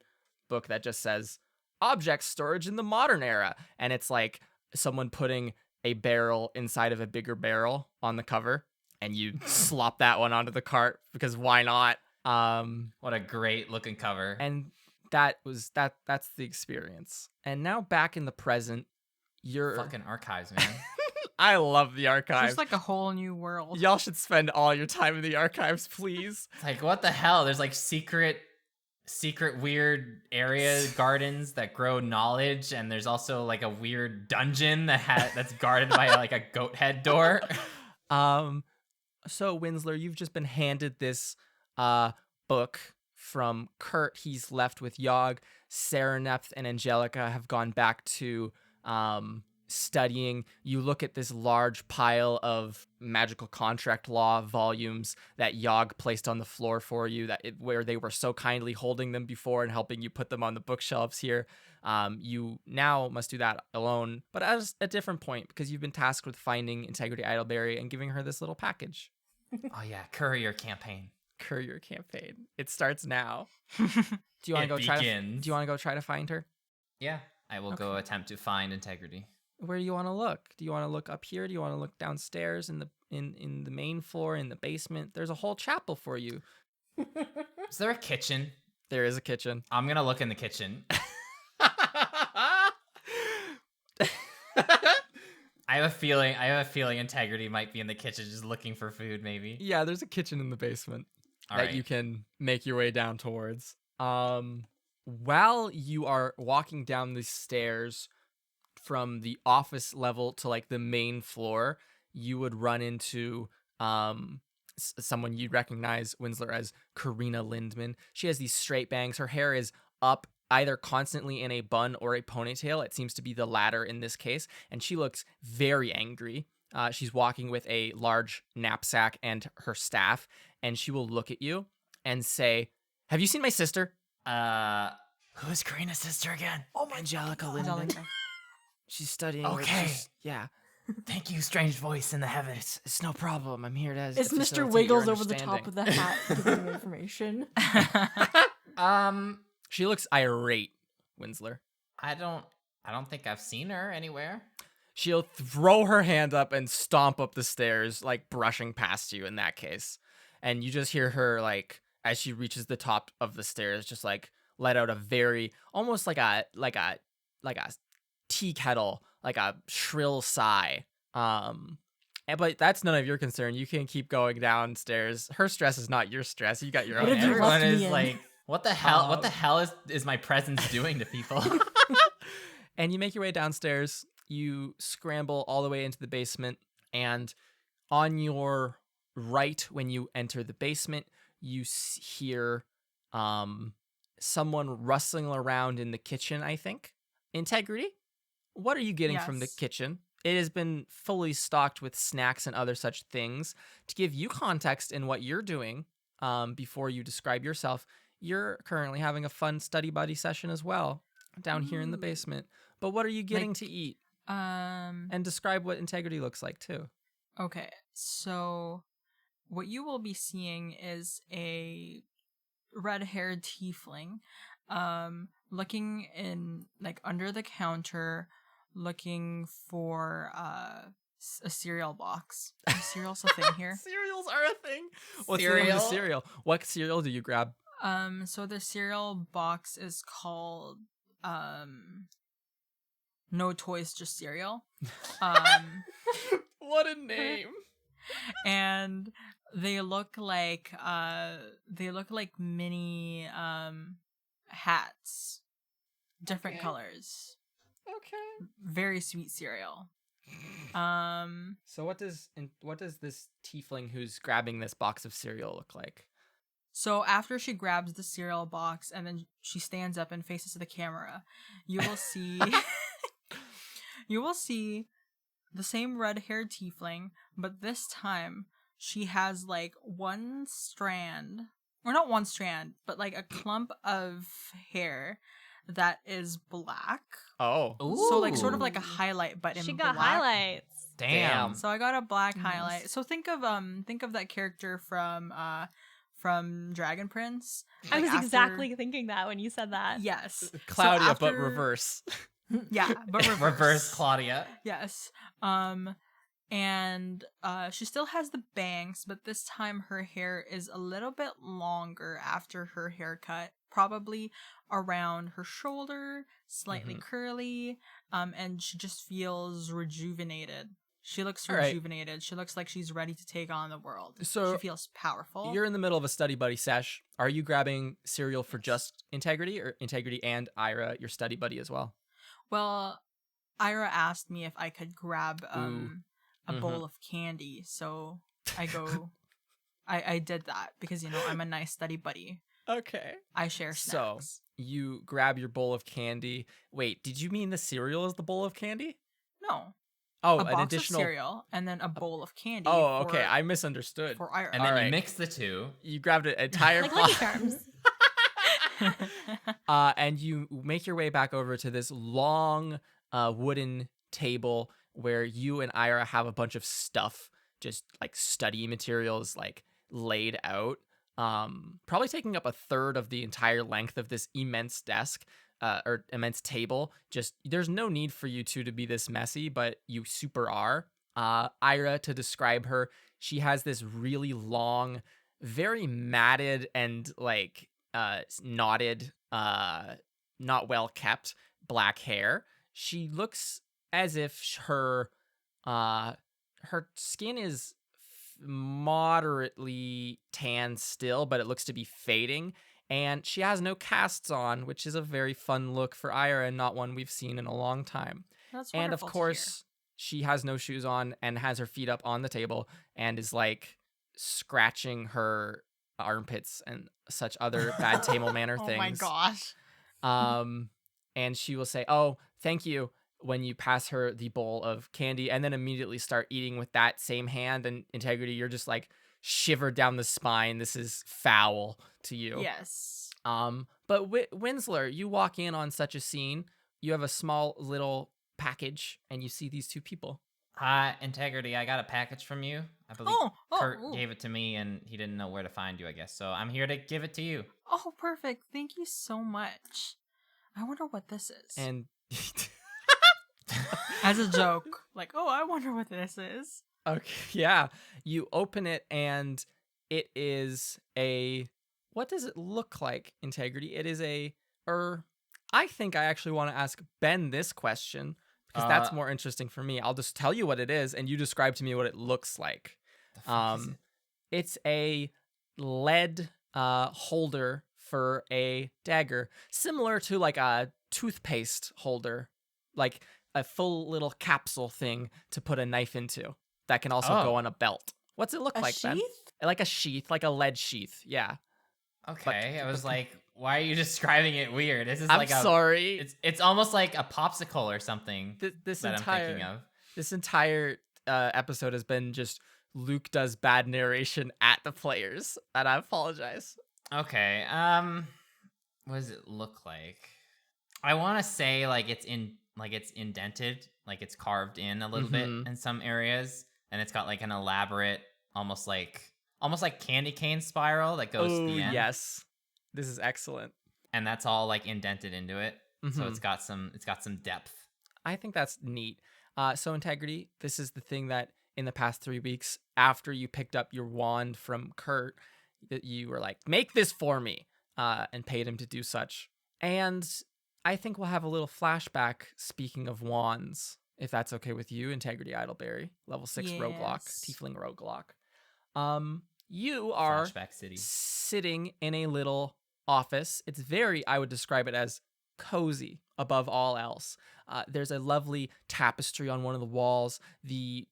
book that just says object storage in the modern era, and it's like someone putting a barrel inside of a bigger barrel on the cover, and you slop that one onto the cart because why not? What a great looking cover. And that's the experience. And now back in the present, you're Fucking archives, man. I love the It's archives. just like a whole new world. Y'all should spend all your time in the archives, please. It's like, what the hell? There's like secret weird area gardens that grow knowledge, and there's also like a weird dungeon that's guarded by like a goat head door. So Winsler, you've just been handed this book from Kurt. He's left with Yogg. Serenepth and Angelica have gone back to studying. You look at this large pile of magical contract law volumes that Yogg placed on the floor for you, where they were so kindly holding them before and helping you put them on the bookshelves here. You now must do that alone, but at a different point, because you've been tasked with finding Integrity Idleberry and giving her this little package. Oh yeah, courier campaign. Courier campaign. It starts now. Do you want to go try to find her? Yeah, I will go attempt to find Integrity. Where do you want to look? Do you want to look up here? Do you want to look downstairs in the main floor, in the basement? There's a whole chapel for you. Is there a kitchen? There is a kitchen. I'm gonna look in the kitchen. I have a feeling Integrity might be in the kitchen just looking for food, maybe. Yeah, there's a kitchen in the basement All that right. you can make your way down towards. While you are walking down the stairs from the office level to like the main floor, you would run into someone you'd recognize, Winsler, as Karina Lindman. She has these straight bangs. Her hair is up either constantly in a bun or a ponytail. It seems to be the latter in this case, and she looks very angry. She's walking with a large knapsack and her staff, and she will look at you and say, "Have you seen my sister?" Who is Karina's sister again? Oh my, Angelica Lindman. Angelica. She's studying. Okay. Yeah. Thank you, strange voice in the heavens. It's no problem. I'm here to It's Mr. facilitate Wiggles your over the top of the hat giving you information. She looks irate, Winsler. I don't think I've seen her anywhere. She'll throw her hand up and stomp up the stairs, like brushing past you in that case. And you just hear her, like, as she reaches the top of the stairs, just like let out a very, almost like a tea kettle, like a shrill sigh. But that's none of your concern. You can keep going downstairs. Her stress is not your stress. You got your What own. have you Everyone left me is in? like, what the hell? What the hell is my presence doing to people? And you make your way downstairs. You scramble all the way into the basement, and on your right, when you enter the basement, you hear someone rustling around in the kitchen, I think. Integrity, what are you getting from the Yes. kitchen? It has been fully stocked with snacks and other such things. To give you context in what you're doing, before you describe yourself, you're currently having a fun study buddy session as well down here in the basement. But what are you getting to eat? And describe what Integrity looks like too. Okay, so what you will be seeing is a red-haired tiefling, looking in like under the counter, looking for a cereal box. Is cereal's a thing here? Cereals are a thing. What's the name of the cereal? What cereal do you grab? So the cereal box is called No Toys, Just Cereal. What a name. And they look like mini hats, different Okay. colors. Okay. Very sweet cereal. So what does this tiefling who's grabbing this box of cereal look like? So after she grabs the cereal box and then she stands up and faces the camera, you will see the same red-haired tiefling, but this time she has like one strand, or not one strand, but like a clump of hair that is black. Oh. So like sort of like a highlight, but in She got black. highlights. Damn. So I got a black Nice. highlight. So think of that character from Dragon Prince. I Like, was after- exactly thinking that when you said that. Yes. Claudia, but after- reverse. Yeah, but reverse. Reverse Claudia. Yes. And she still has the bangs, but this time her hair is a little bit longer after her haircut, probably around her shoulder, slightly curly, and she just feels rejuvenated. She looks All right. rejuvenated. She looks like she's ready to take on the world. So she feels powerful. You're in the middle of a study buddy sesh. Are you grabbing cereal for just Integrity, or Integrity and Ira, your study buddy, as well? Well, Ira asked me if I could grab Ooh. a bowl of candy, so I go. I did that because I'm a nice study buddy. Okay. I share So snacks. you grab your bowl of candy. Wait, did you mean the cereal is the bowl of candy? No, Oh, a an box additional. of cereal and then a bowl of candy. Oh, for, okay. I misunderstood. for Ira. And then you Alright. mix the two. You grabbed an entire Like Lucky Charms. and you make your way back over to this long wooden table where you and Ira have a bunch of stuff, just like study materials, like laid out. Probably taking up a third of the entire length of this immense desk. Or immense table. Just there's no need for you two to be this messy, but you super are. Ira, to describe her, she has this really long, very matted and like knotted, not well kept black hair. She looks as if her skin is moderately tan still, but it looks to be fading. And she has no casts on, which is a very fun look for Ira and not one we've seen in a long time. That's And of wonderful to course, she has no shoes on and has her feet up on the table and is like scratching her armpits and such other bad table manner hear. things. Oh my gosh. And she will say, "Oh, thank you," when you pass her the bowl of candy, and then immediately start eating with that same hand. And Integrity, you're just like shivered down the spine. This is foul to you. Yes. But Winsler, you walk in on such a scene. You have a small little package, and you see these two people. Integrity, I got a package from you. I believe Kurt gave it to me, and he didn't know where to find you, I guess. So I'm here to give it to you. Oh, perfect. Thank you so much. I wonder what this is. And As a joke, like, oh, I wonder what this is. okay, yeah, you open it, and it is a. What does it look like, Integrity? It is a. I think I actually want to ask Ben this question because that's more interesting for me. I'll just tell you what it is, and you describe to me what it looks like. The fuck is it? It's a lead holder for a dagger, similar to like a toothpaste holder, like a full little capsule thing to put a knife into that can also go on a belt. What's it look A like, Ben? sheath? Like a sheath, like a lead sheath. Yeah. Okay, I was like, why are you describing it weird? This is I'm like sorry. It's almost like a popsicle or something This that I'm thinking of. This entire episode has been just Luke does bad narration at the players, and I apologize. Okay, what does it look like? I want to say like it's indented, like it's carved in a little bit Mhm. in some areas, and it's got like an elaborate, almost like candy cane spiral that goes to Oh, the end. yes. This is excellent. And that's all like indented into it, so Mhm. it's got some depth. I think that's neat. So Integrity, this is the thing that in the past 3 weeks, after you picked up your wand from Kurt, that you were like, make this for me, and paid him to do such. And I think we'll have a little flashback, speaking of wands, if that's okay with you, Integrity Idleberry, level 6 roguelock, Yes. tiefling roguelock. You are Flashback City. sitting in a little office. It's very, I would describe it as cozy above all else. There's a lovely tapestry on one of the walls. The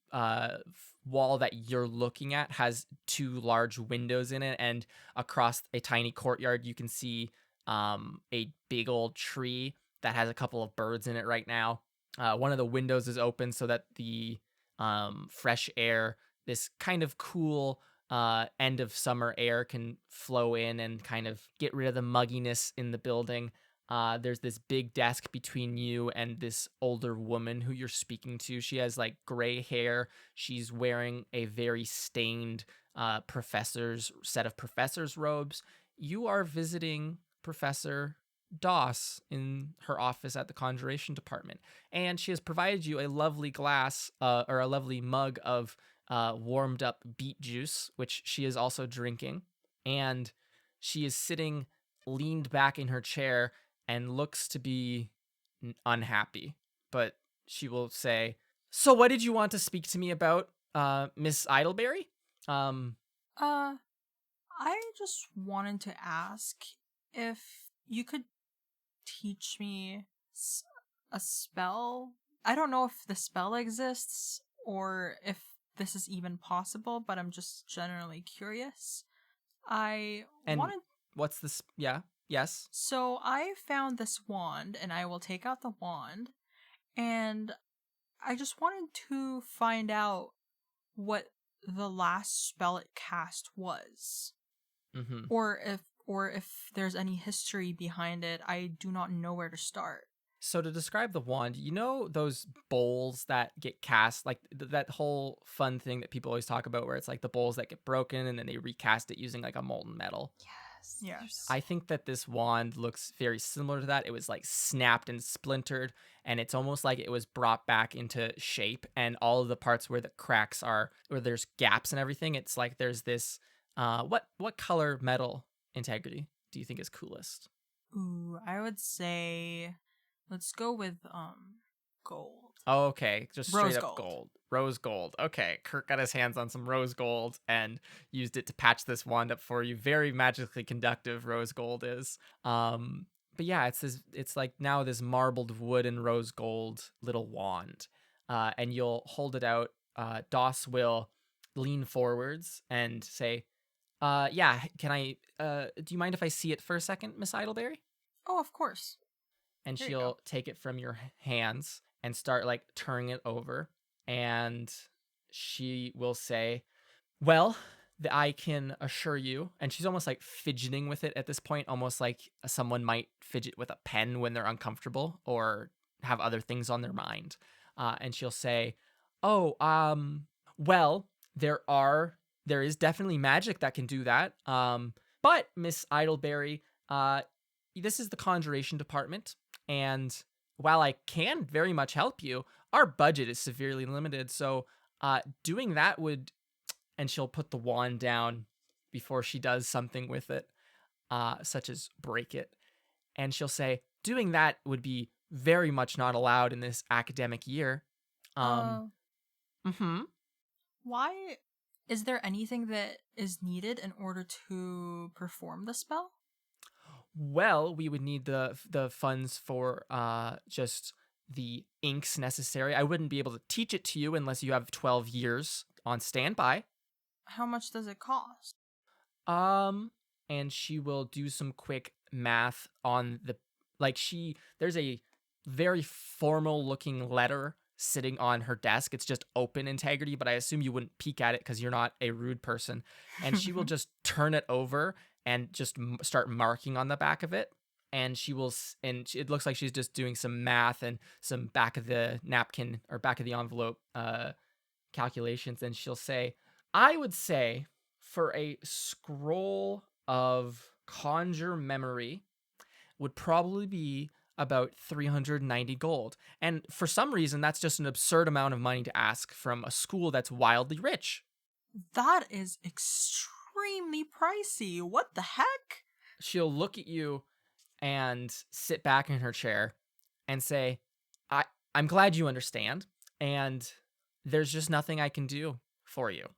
wall that you're looking at has 2 large windows in it, and across a tiny courtyard, you can see a big old tree that has a couple of birds in it right now. One of the windows is open so that the fresh air, this kind of cool end of summer air, can flow in and kind of get rid of the mugginess in the building. There's this big desk between you and this older woman who you're speaking to. She has like gray hair. She's wearing a very stained professor's set of professor's robes. You are visiting Professor Doss in her office at the Conjuration Department, and she has provided you a lovely glass or a lovely mug of warmed up beet juice, which she is also drinking, and she is sitting leaned back in her chair and looks to be unhappy. But she will say, "So, what did you want to speak to me about, Miss Idleberry?" I just wanted to ask if you could teach me a spell. I don't know if the spell exists or if this is even possible, but I'm just generally curious. I And wanted. what's this? Yeah, yes. So I found this wand, and I will take out the wand, and I just wanted to find out what the last spell it cast was, Mm-hmm. or if there's any history behind it. I do not know where to start. So to describe the wand, you know those bowls that get cast, like that whole fun thing that people always talk about, where it's like the bowls that get broken and then they recast it using like a molten metal. Yes. I think that this wand looks very similar to that. It was like snapped and splintered, and it's almost like it was brought back into shape. And all of the parts where the cracks are, where there's gaps and everything, it's like there's this. What color metal integrity do you think is coolest? Ooh, I would say let's go with gold. Oh, okay, just straight Rose up gold. gold. Rose gold. Okay, Kirk got his hands on some rose gold and used it to patch this wand up for you. Very magically conductive rose gold is. But yeah, it's like now this marbled wood and rose gold little wand. And you'll hold it out. Doss will lean forwards and say, yeah, can I do you mind if I see it for a second, Miss Idleberry?" Oh, of course. And There you she'll go. take it from your hands and start like turning it over, and she will say, "Well, I can assure you," and she's almost like fidgeting with it at this point, almost like someone might fidget with a pen when they're uncomfortable or have other things on their mind. And she'll say, "Oh, well, there is definitely magic that can do that. But Miss Idleberry, this is the Conjuration Department, and while I can very much help you, our budget is severely limited. So, doing that would," and she'll put the wand down before she does something with it, such as break it. And she'll say, "Doing that would be very much not allowed in this academic year." Uh, Mm-hmm. why is there anything that is needed in order to perform the spell? Well, we would need the funds for just the inks necessary. I wouldn't be able to teach it to you unless you have 12 years on standby. How much does it cost? And she will do some quick math on there's a very formal looking letter sitting on her desk. It's just open integrity, but I assume you wouldn't peek at it because you're not a rude person. And she will just turn it over and just start marking on the back of it. And it looks like she's just doing some math and some back of the napkin or back of the envelope calculations. And she'll say, "I would say for a scroll of conjure memory would probably be about 390 gold. And for some reason, that's just an absurd amount of money to ask from a school that's wildly rich." That is extremely pricey. What the heck? She'll look at you and sit back in her chair and say, I'm glad you understand. And there's just nothing I can do for you.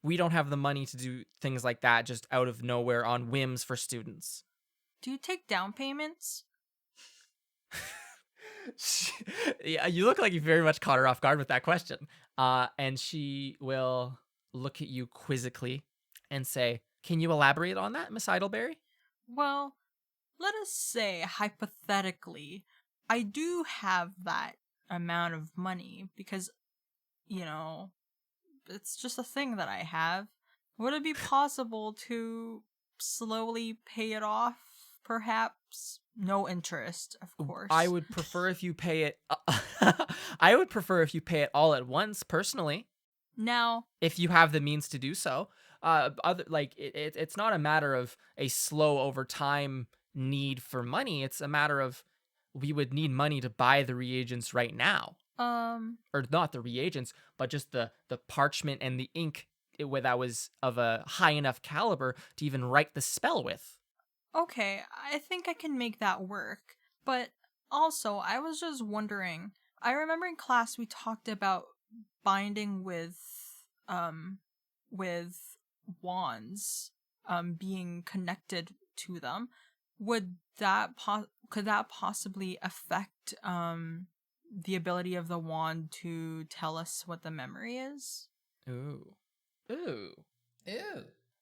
We don't have the money to do things like that just out of nowhere on whims for students. Do you take down payments? Yeah, you look like you very much caught her off guard with that question. And she will look at you quizzically and say, "Can you elaborate on that, Miss Idleberry?" Well, let us say, hypothetically, I do have that amount of money because, it's just a thing that I have. Would it be possible to slowly pay it off perhaps? No interest, of course. I would prefer if you pay it. I would prefer if you pay it all at once, personally, Now, if you have the means to do so. It's not a matter of a slow over time need for money. It's a matter of we would need money to buy the reagents right now, or not the reagents, but just the parchment and the ink that was of a high enough caliber to even write the spell with. okay, I think I can make that work. But also, I was just wondering, I remember in class we talked about binding with wands, being connected to them. Would that could that possibly affect the ability of the wand to tell us what the memory is? Ooh. Ew.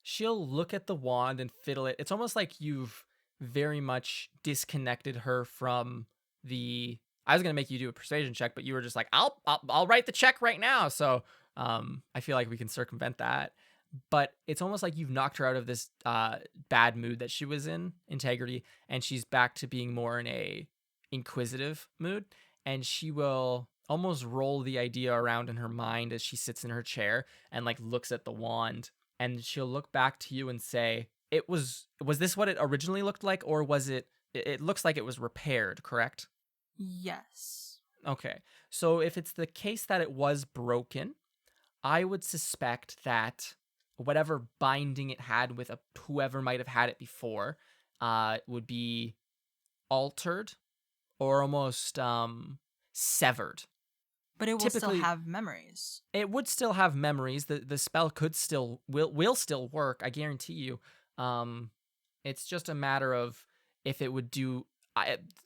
She'll look at the wand and fiddle it. It's almost like you've very much disconnected her from the. I was gonna make you do a persuasion check, but you were just like, I'll write the check right now. So I feel like we can circumvent that. But it's almost like you've knocked her out of this bad mood that she was in, integrity, and she's back to being more in a inquisitive mood. And she will almost roll the idea around in her mind as she sits in her chair and like looks at the wand, and she'll look back to you and say, was this what it originally looked like, or was it looks like it was repaired, correct? Yes. Okay. So if it's the case that it was broken, I would suspect that whatever binding it had with whoever might have had it before would be altered or almost severed. But it will Typically- still have memories. It would still have memories. The spell could still will still work, I guarantee you. It's just a matter of if it would do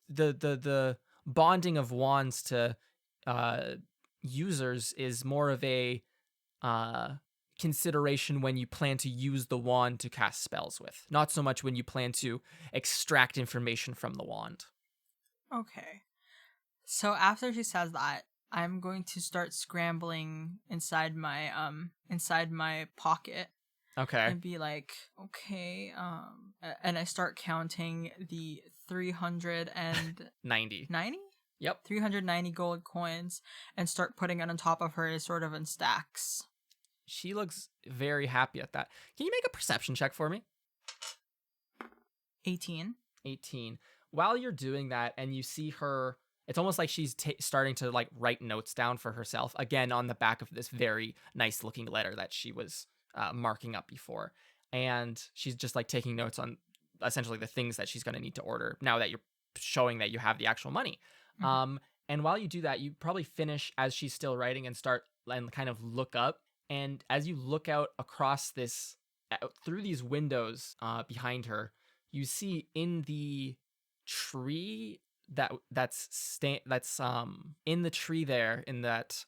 the bonding of wands to users is more of a consideration when you plan to use the wand to cast spells with, not so much when you plan to extract information from the wand. Okay. So after she says that, I'm going to start scrambling inside my pocket Okay. and be like, okay, and I start counting the 390 90. Yep. 390 gold coins and start putting it on top of her sort of in stacks. She looks very happy at that. Can you make a perception check for me? 18. 18. While you're doing that and you see her, it's almost like she's starting to like write notes down for herself, again on the back of this very nice looking letter that she was marking up before. And she's just like taking notes on essentially the things that she's going to need to order now that you're showing that you have the actual money. Mhm. And while you do that, you probably finish as she's still writing and start and kind of look up. And as you look out across this, through these windows behind her, you see in the tree that's in the tree there in that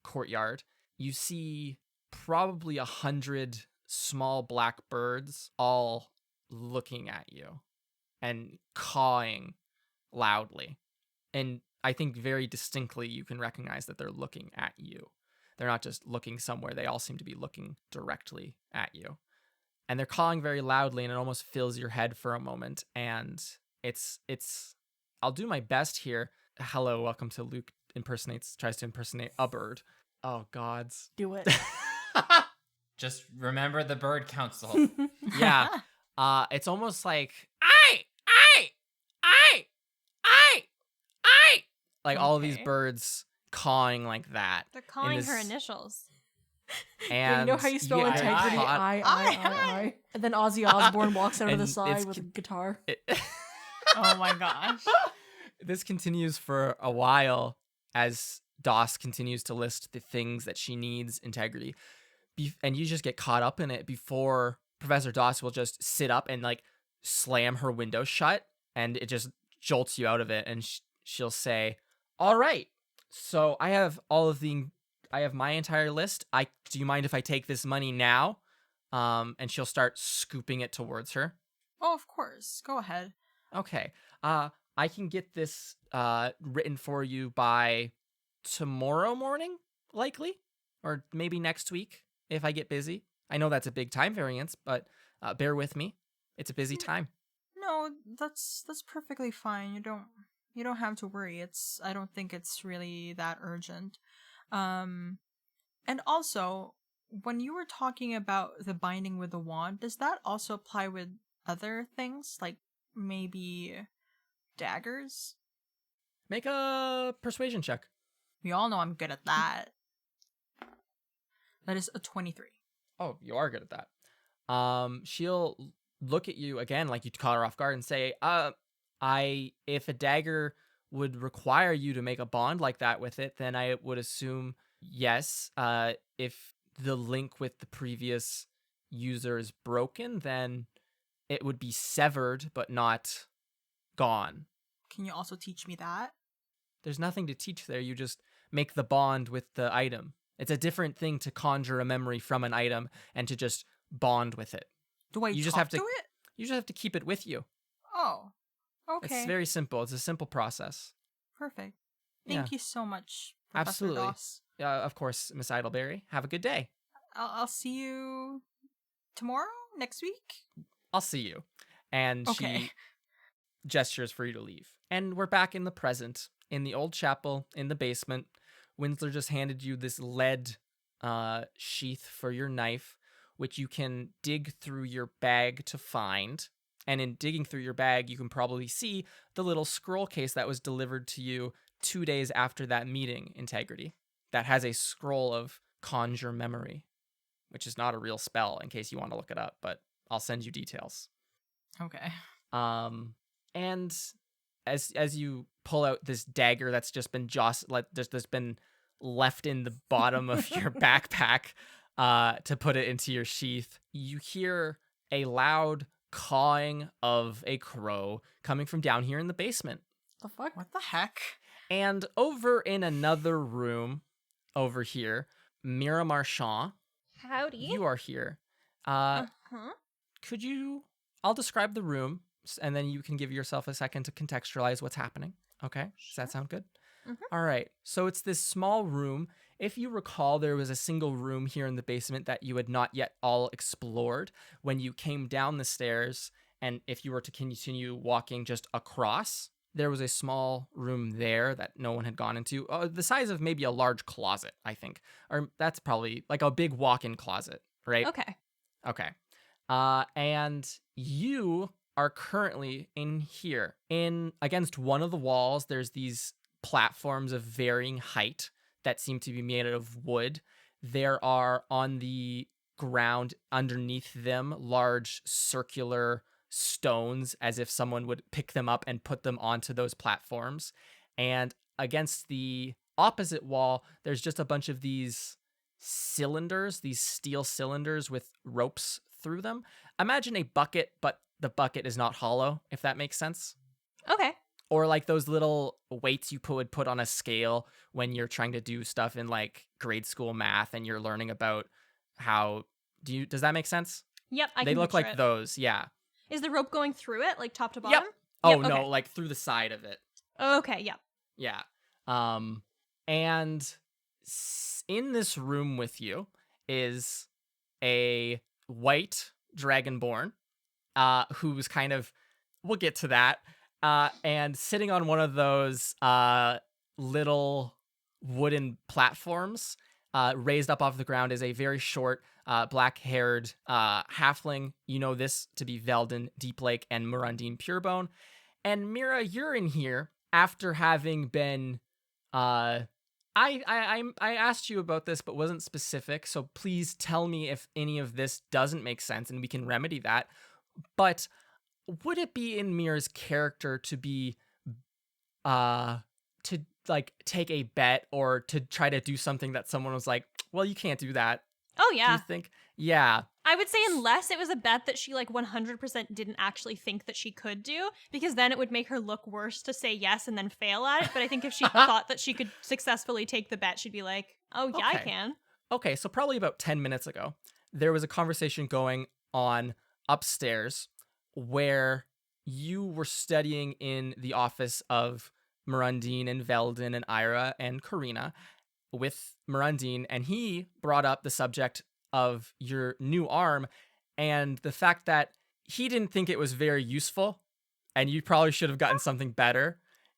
courtyard, you see probably 100 small black birds all looking at you and cawing loudly. And I think very distinctly you can recognize that they're looking at you. They're not just looking somewhere. They all seem to be looking directly at you. And they're calling very loudly, and it almost fills your head for a moment. And it's I'll do my best here. Hello, welcome to Luke tries to impersonate a bird. Oh, gods. Do it. Just remember the bird council. Yeah. It's almost like, I, like all of these Okay. birds cawing like that. They're calling her this- initials. And you know how you spell yeah, integrity? caught- I. And then Ozzy Osbourne walks out of And the it's side with a guitar. Oh my gosh. This continues for a while as Doss continues to list the things that she needs integrity. And you just get caught up in it before Professor Doss will just sit up and like slam her window shut, and it just jolts you out of it. And she'll say, all right, so I have my entire list. Do you mind if I take this money now? And she'll start scooping it towards her. Oh, of course. Go ahead. Okay. I can get this written for you by tomorrow morning, likely, or maybe next week if I get busy. I know that's a big time variance, but bear with me. It's a busy time. No, that's perfectly fine. You don't have to worry. I don't think it's really that urgent. And also, when you were talking about the binding with the wand, does that also apply with other things, like maybe daggers? Make a persuasion check. We all know I'm good at that. That is a 23. Oh, you are good at that. She'll look at you again, like you caught her off guard, and say, if a dagger would require you to make a bond like that with it, then I would assume yes. If the link with the previous user is broken, then it would be severed, but not gone. Can you also teach me that? There's nothing to teach there. You just make the bond with the item. It's a different thing to conjure a memory from an item and to just bond with it. Do I You just talk have to- to it? You just have to keep it with you. Oh, okay. It's very simple. It's a simple process. Perfect. Yeah. Thank you so much, Professor Absolutely. Doss. Of course, Miss Idleberry. Have a good day. I'll see you tomorrow? Next week? I'll see you. And Okay. she gestures for you to leave. And we're back in the present, in the old chapel, in the basement. Winsler just handed you this lead sheath for your knife, which you can dig through your bag to find. And in digging through your bag, you can probably see the little scroll case that was delivered to you 2 days after that meeting, Integrity, that has a scroll of conjure memory, which is not a real spell in case you want to look it up, but I'll send you details. Okay. And as you pull out this dagger that's just been that's been left in the bottom of your backpack to put it into your sheath, you hear a loud cawing of a crow coming from down here in the basement. The fuck? What the heck? And over in another room over here, Mira Marchand, Howdy. you are here. Uh-huh. Could you... I'll describe the room, and then you can give yourself a second to contextualize what's happening. Okay? Does that sound good? Mhm. All right. So it's this small room. If you recall, there was a single room here in the basement that you had not yet all explored when you came down the stairs, and if you were to continue walking just across, there was a small room there that no one had gone into, the size of maybe a large closet, I think. Or that's probably like a big walk-in closet, right? Okay. Okay. And you are currently in here. In against one of the walls, there's these platforms of varying height that seem to be made out of wood. There are on the ground underneath them large circular stones, as if someone would pick them up and put them onto those platforms. And against the opposite wall, there's just a bunch of these cylinders, these steel cylinders with ropes through them. Imagine a bucket, but the bucket is not hollow, if that makes sense. Okay. Or like those little weights you would put on a scale when you're trying to do stuff in like grade school math and you're learning about how does that make sense? Yep, I They can look picture like it. those, yeah. Is the rope going through it, like top to Yep. bottom? Oh Yep, no, okay. like through the side of it. Okay, yep. Yeah. And in this room with you is a white dragonborn, who's kind of, we'll get to that, and sitting on one of those little wooden platforms raised up off the ground is a very short, black-haired halfling. You know this to be Veldin Deeplake and Murundine Purebone. And Mira, you're in here after having been I asked you about this but wasn't specific, so please tell me if any of this doesn't make sense and we can remedy that. But would it be in Mira's character to be to like take a bet or to try to do something that someone was like, well, you can't do that? Oh, Do yeah. you think? Yeah. I would say unless it was a bet that she like 100% didn't actually think that she could do, because then it would make her look worse to say yes and then fail at it. But I think if she thought that she could successfully take the bet, she'd be like, oh, yeah, I Okay. can. Okay, so probably about 10 minutes ago, there was a conversation going on upstairs where you were studying in the office of Murundine and Veldin and Ira and Karina with Murundine, and he brought up the subject of your new arm and the fact that he didn't think it was very useful and you probably should have gotten something better.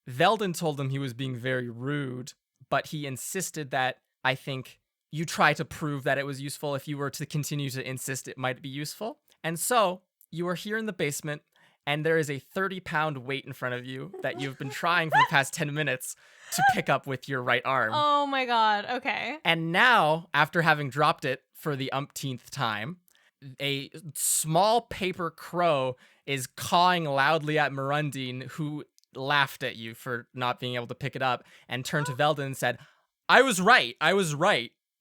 Veldon told him he was being very rude, but he insisted that I think you try to prove that it was useful. If you were to continue to insist it might be useful. And so you are here in the basement, and there is a 30-pound weight in front of you that you've been trying for the past 10 minutes to pick up with your right arm. Oh my god, okay. And now, after having dropped it for the umpteenth time, a small paper crow is cawing loudly at Mirundine, who laughed at you for not being able to pick it up, and turned to Veldon and said, I was right.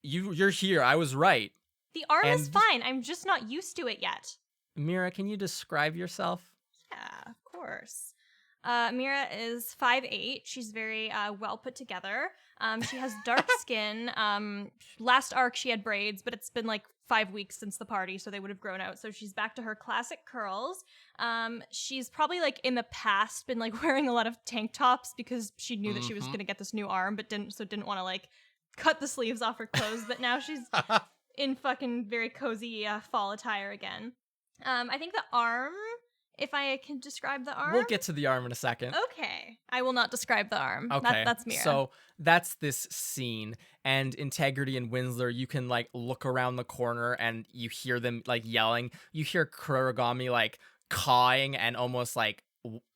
You're here. I was right. The arm is And- fine. I'm just not used to it yet. Mira, can you describe yourself? Yeah, of course. Mira is 5'8". She's very well put together. She has dark skin. Last arc she had braids, but it's been like 5 weeks since the party, so they would have grown out. So she's back to her classic curls. She's probably like in the past been like wearing a lot of tank tops because she knew that she was gonna get this new arm, but didn't want to like cut the sleeves off her clothes. But now she's in fucking very cozy fall attire again. I think the arm, if I can describe the arm. We'll get to the arm in a second. Okay. I will not describe the arm. Okay. That's Mira. So that's this scene. And Integrity and Winsler, you can like look around the corner and you hear them like yelling. You hear Kurogami like cawing and almost like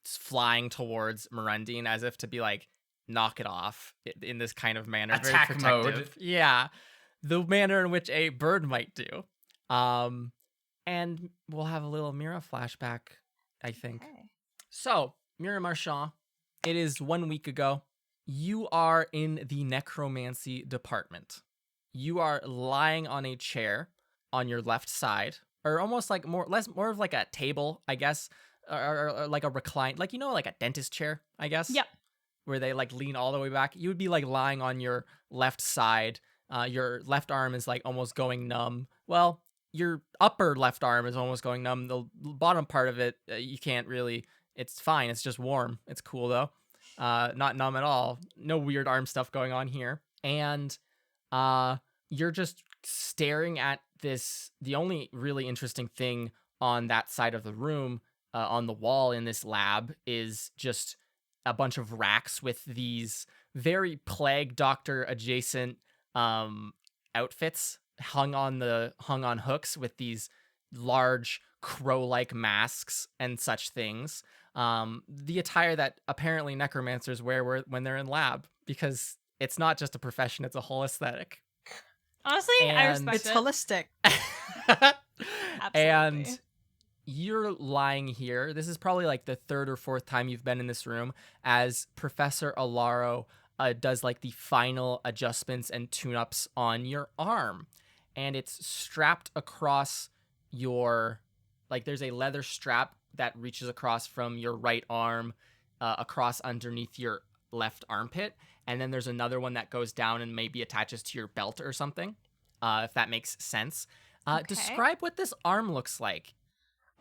flying towards Mirundine as if to be like, knock it off in this kind of manner. Attack very protective. mode. Yeah. The manner in which a bird might do. And we'll have a little Mira flashback, I think. Okay. So, Mira Marchand, it is 1 week ago. You are in the necromancy department. You are lying on a chair on your left side, or almost like more of like a table, I guess, or like a recline, like like a dentist chair, I guess. Yep. Where they like lean all the way back. You would be like lying on your left side. Your left arm is like almost going numb. Well, your upper left arm is almost going numb. The bottom part of it, you can't really. It's fine. It's just warm. It's cool though. Not numb at all. No weird arm stuff going on here. And you're just staring at this. The only really interesting thing on that side of the room, on the wall in this lab, is just a bunch of racks with these very plague doctor adjacent outfits hung on hooks with these large crow-like masks and such things. The attire that apparently necromancers wear when they're in lab, because it's not just a profession, it's a whole aesthetic. Honestly, I And- respect It's it. holistic. Absolutely. And you're lying here. This is probably like the third or fourth time you've been in this room as Professor Alaro does like the final adjustments and tune-ups on your arm. And it's strapped across there's a leather strap that reaches across from your right arm across underneath your left armpit. And then there's another one that goes down and maybe attaches to your belt or something, if that makes sense. Okay. Describe what this arm looks like.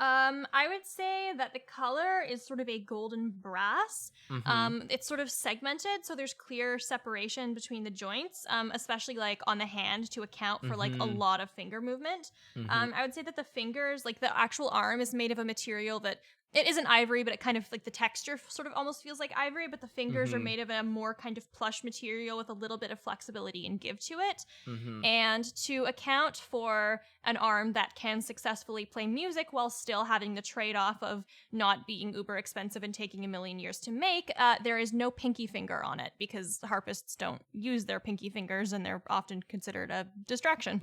I would say that the color is sort of a golden brass. Mhm. It's sort of segmented, so there's clear separation between the joints, especially like on the hand to account for like a Mhm. lot of finger movement. Mhm. I would say that the fingers, like the actual arm, is made of a material that it isn't ivory, but it kind of like the texture sort of almost feels like ivory, but the fingers are Mhm. made of a more kind of plush material with a little bit of flexibility and give to it. Mhm. And to account for an arm that can successfully play music while still having the trade-off of not being uber expensive and taking a million years to make, there is no pinky finger on it because harpists don't use their pinky fingers and they're often considered a distraction.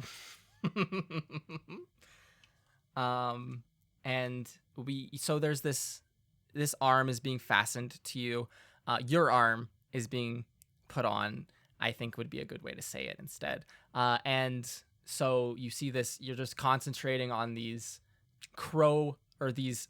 And so there's this arm is being fastened to you. Your arm is being put on, I think would be a good way to say it instead. And so you see this, you're just concentrating on these these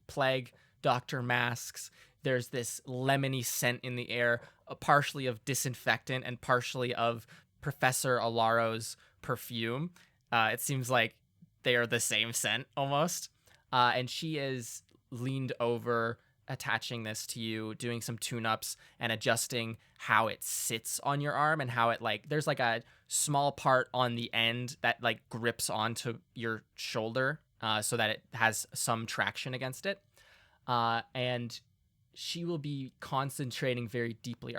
plague doctor masks. There's this lemony scent in the air, partially of disinfectant and partially of Professor Alaro's perfume. It seems like they are the same scent almost. And she is leaned over, attaching this to you, doing some tune-ups and adjusting how it sits on your arm and how it there's like a small part on the end that like grips onto your shoulder so that it has some traction against it. and she will be concentrating very deeply.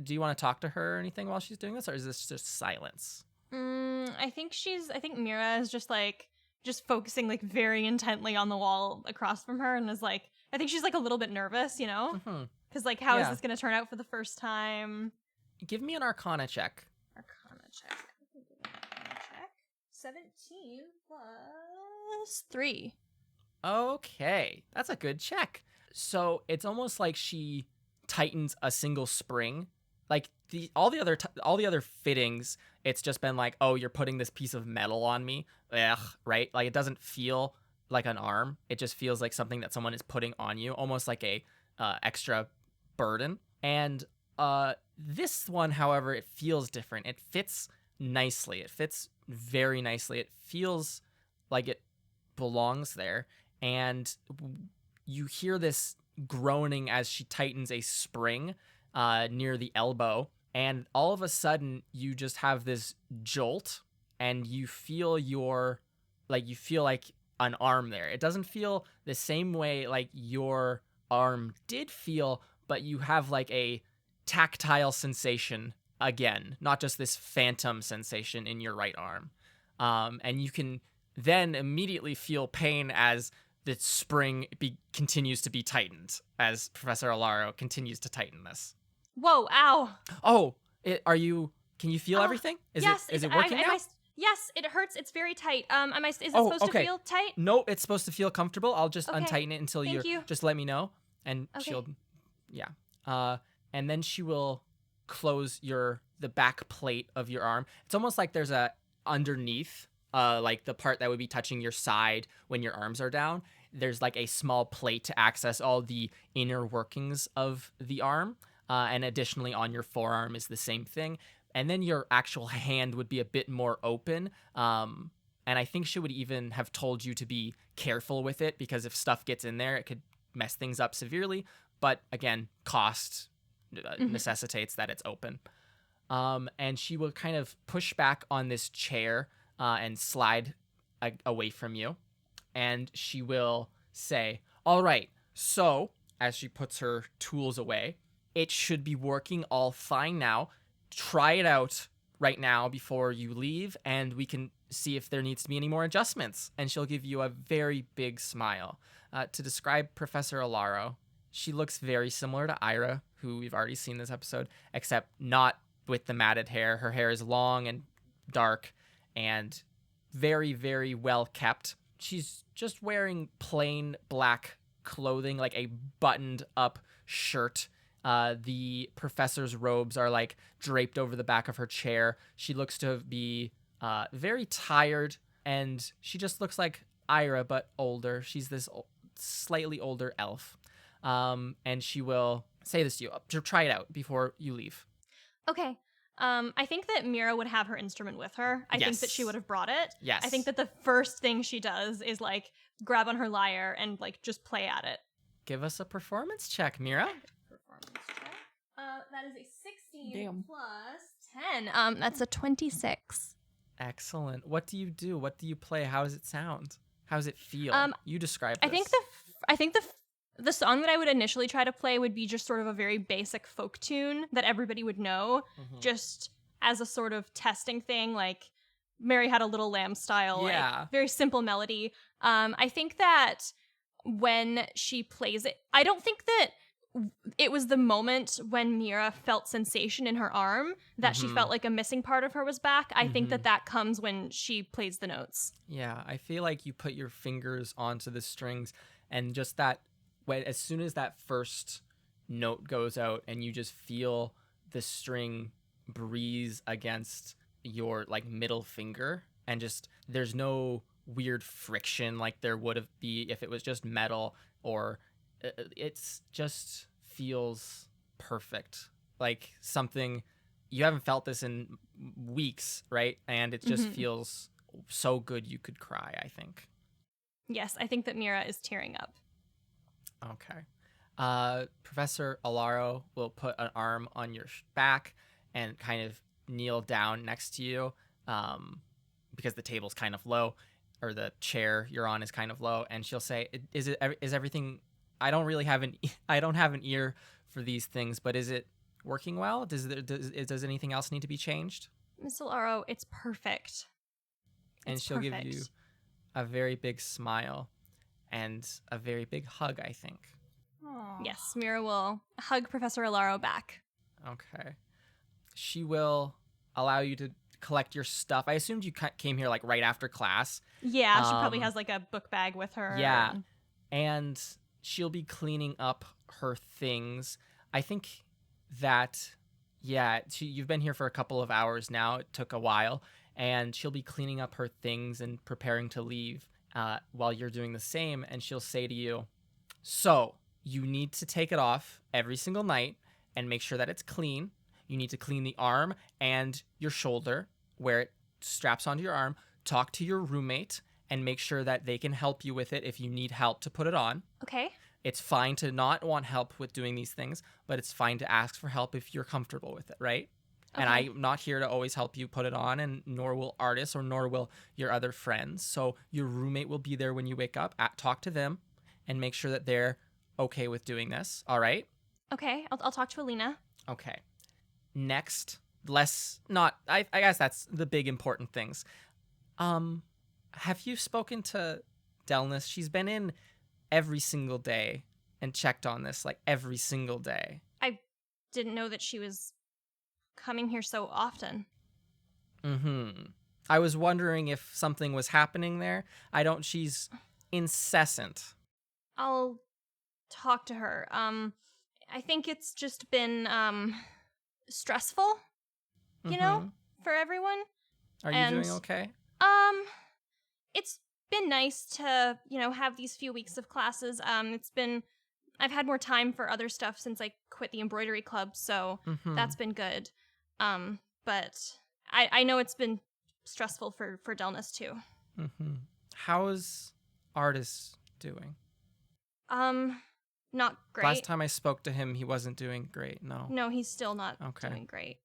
Do you want to talk to her or anything while she's doing this, or is this just silence? I think Mira is just focusing like very intently on the wall across from her, and is like, I think she's like a little bit nervous, you know, Mm-hmm. because like how is Yeah. this going to turn out for the first time? Give me an Arcana check. Arcana check. 17 plus 3. Okay, that's a good check. So it's almost like she tightens a single spring. Like all the other fittings, it's just been like, oh, you're putting this piece of metal on me. Ugh, right? Like it doesn't feel like an arm. It just feels like something that someone is putting on you, almost like a extra burden. And this one, however, it feels different. It fits nicely. It fits very nicely. It feels like it belongs there. And you hear this groaning as she tightens a spring near the elbow. And all of a sudden, you just have this jolt, and you feel like an arm there. It doesn't feel the same way like your arm did feel, but you have like a tactile sensation again, not just this phantom sensation in your right arm. And you can then immediately feel pain as the spring continues to be tightened, as Professor Alaro continues to tighten this. Whoa! Ow! Oh, can you feel everything? Is it working now? Yes, it hurts. It's very tight. Is it Oh, supposed okay. to feel tight? No, it's supposed to feel comfortable. I'll just Okay. untighten it until Thank you. just let me know, and Okay. she'll, yeah. And then she will close the back plate of your arm. It's almost like there's a underneath, like the part that would be touching your side when your arms are down. There's like a small plate to access all the inner workings of the arm. And additionally, on your forearm is the same thing. And then your actual hand would be a bit more open. And I think she would even have told you to be careful with it, because if stuff gets in there, it could mess things up severely. But again, cost necessitates that it's open. And she will kind of push back on this chair and slide away from you. And she will say, all right, so as she puts her tools away, it should be working all fine now. Try it out right now before you leave, and we can see if there needs to be any more adjustments. And she'll give you a very big smile. To describe Professor Alaro, she looks very similar to Ira, who we've already seen this episode, except not with the matted hair. Her hair is long and dark and very, very well kept. She's just wearing plain black clothing, like a buttoned up shirt. The professor's robes are like draped over the back of her chair. She looks to be very tired, and she just looks like Ira, but older. She's this slightly older elf. And she will say this to you, to try it out before you leave. Okay. I think that Mira would have her instrument with her. I think that she Yes. would have brought it. Yes. I think that the first thing she does is like grab on her lyre and like just play at it. Give us a performance check, Mira. Performance check. That is a 16 Damn. plus 10. That's a 26. Excellent. What do you do? What do you play? How does it sound? How does it feel? You describe I this. think the song that I would initially try to play would be just sort of a very basic folk tune that everybody would know, Mhm. just as a sort of testing thing, like Mary Had a Little Lamb style, Yeah. like very simple melody. I think that when she plays it, I don't think that it was the moment when Mira felt sensation in her arm that she Mhm. felt like a missing part of her was back. I think Mhm. that comes when she plays the notes. Yeah, I feel like you put your fingers onto the strings, and just that, as soon as that first note goes out and you just feel the string breeze against your like middle finger, and just there's no weird friction like there would have be if it was just metal, or it's just feels perfect, like something you haven't felt this in weeks, right? And it just Mhm. feels so good you could cry, I think. Yes, I think that Mira is tearing up. Okay. Professor Alaro will put an arm on your back and kind of kneel down next to you, because the table's kind of low, or the chair you're on is kind of low, and she'll say, is everything I don't really have I don't have an ear for these things, but is it working well? Does anything else need to be changed? Miss Alaro, it's perfect. And It's she'll give perfect. you a very big smile and a very big hug, I think. Aw. Yes, Mira will hug Professor Alaro back. Okay. She will allow you to collect your stuff. I assumed you came here like right after class. Yeah, she probably Um, has like a book bag with her. Yeah. and- And she'll be cleaning up her things. I think that, yeah, you've been here for a couple of hours now. It took a while. And she'll be cleaning up her things and preparing to leave while you're doing the same. And she'll say to you, so you need to take it off every single night and make sure that it's clean. You need to clean the arm and your shoulder where it straps onto your arm. Talk to your roommate and make sure that they can help you with it if you need help to put it on. Okay. It's fine to not want help with doing these things, but it's fine to ask for help if you're comfortable with it, right? And Okay. I'm not here to always help you put it on, and nor will artists or nor will your other friends. So your roommate will be there when you wake up. Talk to them and make sure that they're okay with doing this. All right? Okay, I'll talk to Alina. Okay. Next, I guess that's the big important things. Have you spoken to Delnis? She's been in every single day and checked on this like every single day. Didn't know that she was coming here so often. I was wondering if something was happening there. She's incessant. I'll talk to her. I think it's just been stressful, you know, for everyone. Are you and- doing okay? It's been nice to, have these few weeks of classes. I've had more time for other stuff since I quit the embroidery club, so that's been good. But I know it's been stressful for Delnis too. How is Artis doing? Not great. Last time I spoke to him, he wasn't doing great. No. No, he's still not Okay. doing great.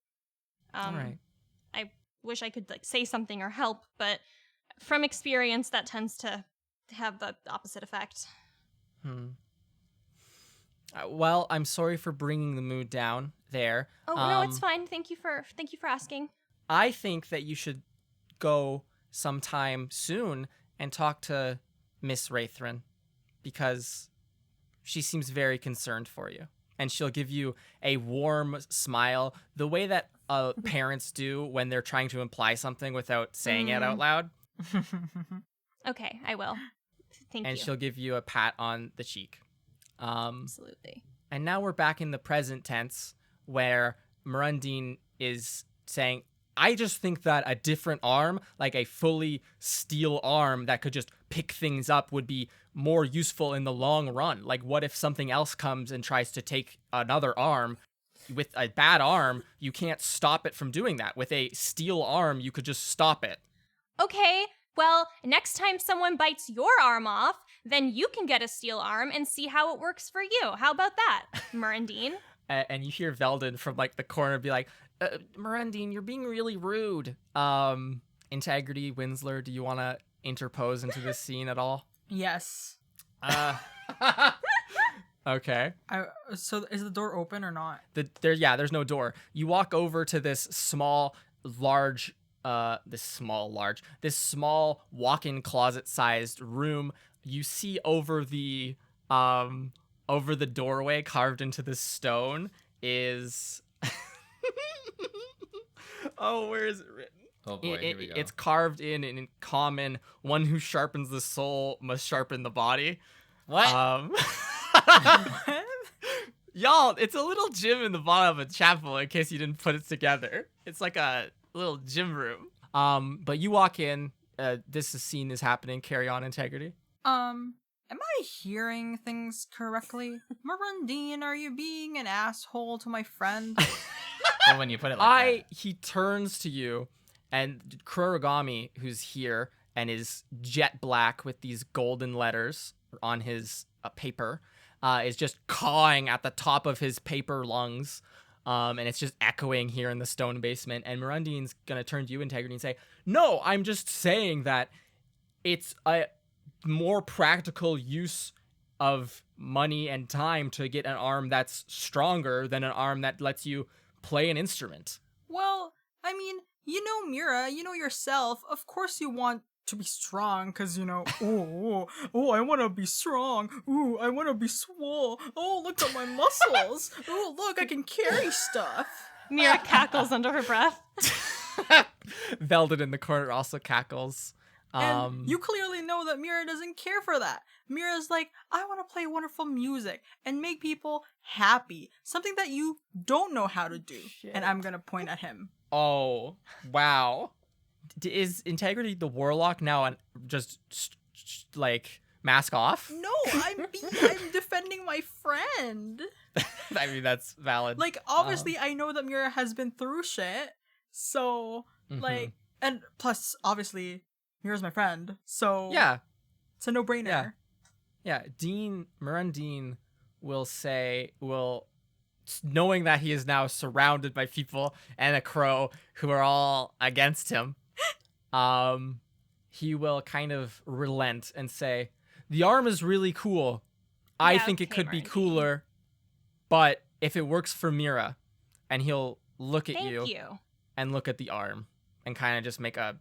All right. I wish I could say something or help, but from experience, that tends to have the opposite effect. Well, I'm sorry for bringing the mood down there. Oh no, it's fine. Thank you for asking. I think that you should go sometime soon and talk to Miss Wraithrin because she seems very concerned for you. And she'll give you a warm smile, the way that parents do when they're trying to imply something without saying it out loud. Okay, I will. Thank And you. she'll give you a pat on the cheek. Absolutely. And now we're back in the present tense where Murundine is saying, I just think that a different arm, like a fully steel arm that could just pick things up, would be more useful in the long run. Like, what if something else comes and tries to take another arm? With a bad arm, you can't stop it from doing that. With a steel arm, you could just stop it. Okay, well, next time someone bites your arm off, then you can get a steel arm and see how it works for you. How about that, Murundine? And you hear Veldon from like the corner be like, Murundine, you're being really rude. Integrity, Winsler, do you want to interpose into this scene at all? Yes. Okay. So is the door open or not? There's no door. You walk over to this small walk-in closet-sized room. You see over the doorway carved into the stone is oh, where is it written? Oh boy, here we go. It's carved in common. One who sharpens the soul must sharpen the body. What? Y'all, it's a little gym in the bottom of a chapel in case you didn't put it together. It's like a little gym room. But you walk in, scene is happening. Carry on, Integrity. Am I hearing things correctly? Murundine, are you being an asshole to my friend? Well, when you put it like He turns to you, and Kurogami, who's here and is jet black with these golden letters on his paper, is just cawing at the top of his paper lungs. And it's just echoing here in the stone basement. And Murundine's gonna turn to you, Integrity, and say, no, I'm just saying that it's a more practical use of money and time to get an arm that's stronger than an arm that lets you play an instrument. Well, I mean, you know Mira, you know yourself. Of course you want to be strong, because, you know, I want to be strong. Ooh, I want to be swole. Oh, look at my muscles. Oh, look, I can carry stuff. Mira cackles under her breath. Veldet in the corner also cackles. And you clearly know that Mira doesn't care for that. Mira's like, I want to play wonderful music and make people happy. Something that you don't know how to do. Shit. And I'm going to point at him. Oh, wow. Is Integrity the Warlock now and just like mask off? No, I'm defending my friend. I mean, that's valid. Like, obviously, I know that Mira has been through shit. So, like, and plus, obviously, Mira's my friend. So, yeah. It's a no-brainer. Yeah, Mirandine will say, knowing that he is now surrounded by people and a crow who are all against him, he will kind of relent and say, the arm is really cool. I Yeah, think it okay, could be Mirandine. cooler, but if it works for Mira, and he'll look at Thank you you. and look at the arm and kind of just make a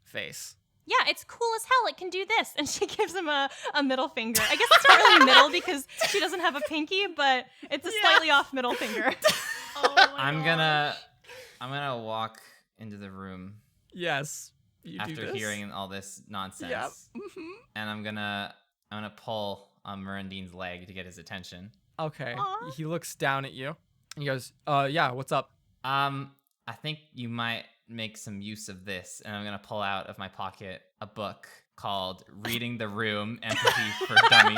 face. Yeah, it's cool as hell. It can do this. And she gives him a middle finger. I guess it's not really middle because she doesn't have a pinky, but it's a slightly off middle finger. Oh my I'm gosh. gonna walk into the room Yes, you do after this. hearing all this nonsense. Yep. And I'm gonna pull on Mirandine's leg to get his attention. Okay. Aw. He looks down at you. And he goes, yeah, what's up? I think you might make some use of this, and I'm gonna pull out of my pocket a book called Reading the Room, Empathy for Dummies.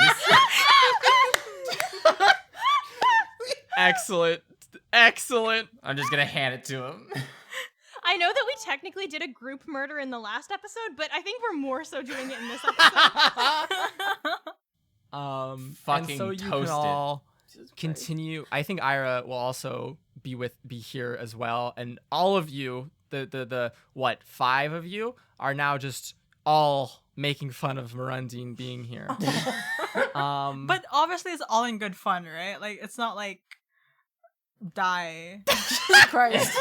Excellent. Excellent. I'm just gonna hand it to him. I know that we technically did a group murder in the last episode, but I think we're more so doing it in this episode. Fucking and so you can toasted. all continue. I think Ira will also be here as well, and all of you, the what, 5 of you are now just all making fun of Mirandine being here. But obviously, it's all in good fun, right? Like, it's not like die. Jesus Christ.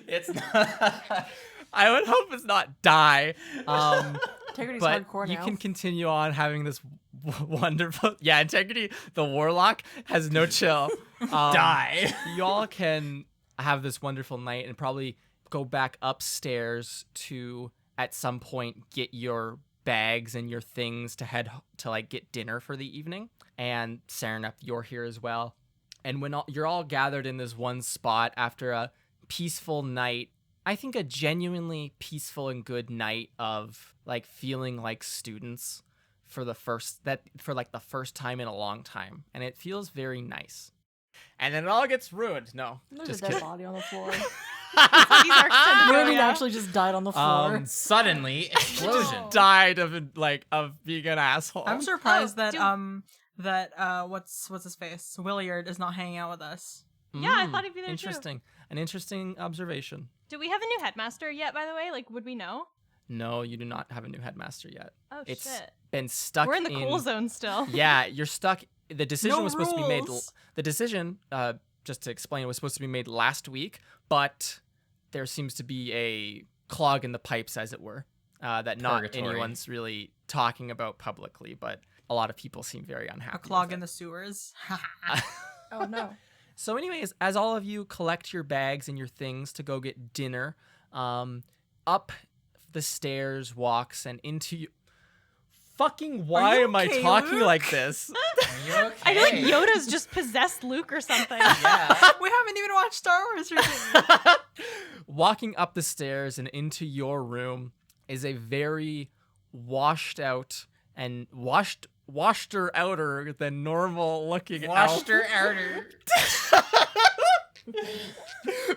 It's not. I would hope it's not die. Integrity's But hardcore you now. can continue on having this wonderful. Yeah, Integrity, the Warlock, has no chill. Die. You all can have this wonderful night and probably go back upstairs to at some point get your bags and your things to head to like get dinner for the evening. And Serenep, you're here as well. And when you're all gathered in this one spot after a peaceful night, I think a genuinely peaceful and good night of like feeling like students for the first time in a long time, and it feels very nice. And then it all gets ruined. No, There's just a dead kidding. body on the floor. These are Mirandine Centauria. actually just died on the floor. Suddenly, explosion. Died of being an asshole. I'm surprised Oh, that what's his face? Williard is not hanging out with us. Yeah, I thought he'd be there too. Interesting. An interesting observation. Do we have a new headmaster yet, by the way? Like, would we know? No, you do not have a new headmaster yet. Oh, It's shit. been stuck. We're in the cool zone still. Yeah, you're stuck. The decision No was supposed to be made. rules. The decision, just to explain, was supposed to be made last week, but there seems to be a clog in the pipes, as it were, that not Purgatory. anyone's really talking about publicly, but a lot of people seem very unhappy. A clog with in it. the sewers. Oh no. So, anyways, as all of you collect your bags and your things to go get dinner, up the stairs walks and into you. Fucking why you am I okay, talking Luke? like this? Are you okay? I feel like Yoda's just possessed Luke or something. Yeah. We haven't even watched Star Wars recently. Walking up the stairs and into your room is a very washed out and washed-er outer than normal looking Washed elf. her outer.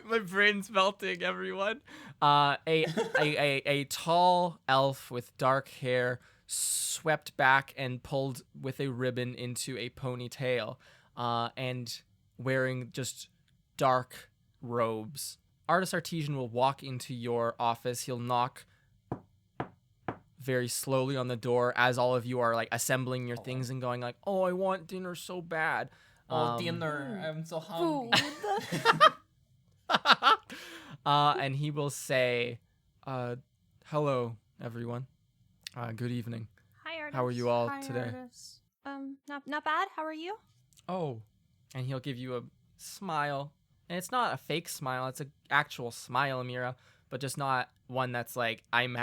My brain's melting, everyone. A tall elf with dark hair swept back and pulled with a ribbon into a ponytail, and wearing just dark robes. Artist Artesian will walk into your office. He'll knock very slowly on the door as all of you are like assembling your things and going like, "Oh, I want dinner so bad." Dinner. I'm so hungry. Food. And he will say, "Hello, everyone. Good evening. Hi, Artis. How are you all Hi, today?" Artis. Not bad. How are you? Oh, and he'll give you a smile, and it's not a fake smile; it's an actual smile, Amira, but just not one that's like I'm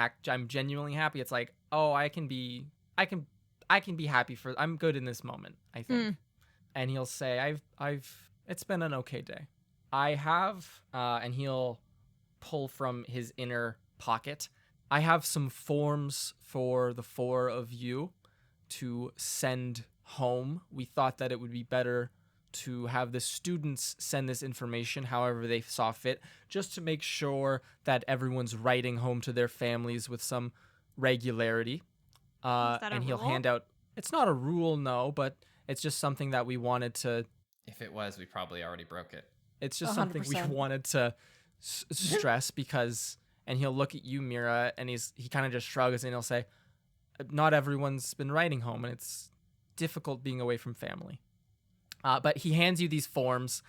genuinely happy. It's like, oh, I can be happy for. I'm good in this moment, I think. And he'll say, it's been an okay day. I have, and he'll pull from his inner pocket. I have some forms for the 4 of you to send home. We thought that it would be better to have the students send this information however they saw fit, just to make sure that everyone's writing home to their families with some regularity. that a And he'll rule? hand out, it's not a rule, no, but it's just something that we wanted to, If it was, we probably already broke it. it's just something we 100%. wanted to stress because, and he'll look at you, Mira, and he kind of just shrugs and he'll say, not everyone's been writing home and it's difficult being away from family. But he hands you these forms,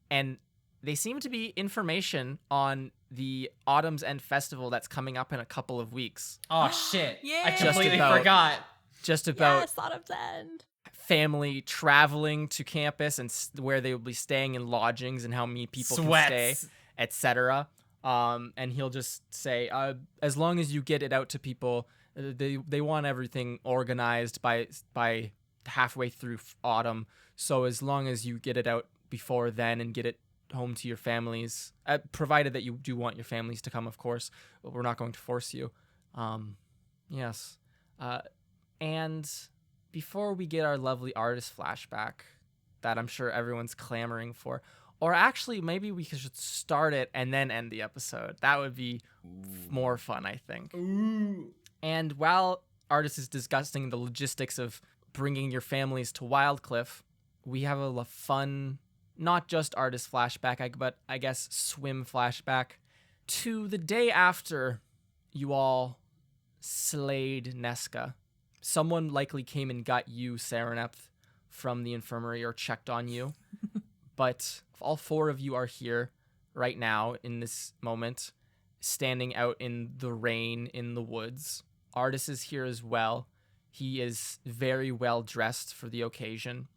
and they seem to be information on the Autumn's End Festival that's coming up in a couple of weeks. Oh shit! Yay! I completely about- forgot. Just about Yes, Autumn's End. family traveling to campus and where they will be staying in lodgings and how many people can stay, Sweats. etc. And he'll just say, as long as you get it out to people, they want everything organized by halfway through autumn. So as long as you get it out before then and get it home to your families, provided that you do want your families to come, of course, but we're not going to force you. Yes. And before we get our lovely artist flashback that I'm sure everyone's clamoring for, or actually maybe we should start it and then end the episode. That would be more fun, I think. And while artist is discussing the logistics of bringing your families to Wildcliff, we have a fun, not just artist flashback, but I guess swim flashback to the day after you all slayed Nesca. Someone likely came and got you, Serenepth, from the infirmary or checked on you. But all 4 of you are here right now in this moment, standing out in the rain in the woods. Artis is here as well. He is very well dressed for the occasion.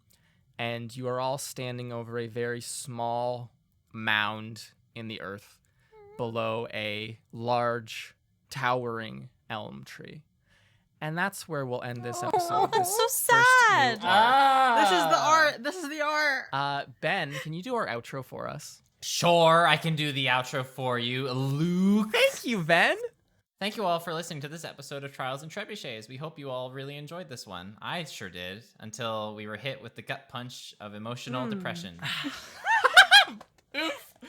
And you are all standing over a very small mound in the earth below a large, towering elm tree. And that's where we'll end this episode. Oh, that's so this first sad. new arc. This is the art. This is the art. Ben, can you do our outro for us? Sure, I can do the outro for you, Luke. Thank you, Ben. Thank you all for listening to this episode of Trials and Trebuchets. We hope you all really enjoyed this one. I sure did, until we were hit with the gut punch of emotional depression.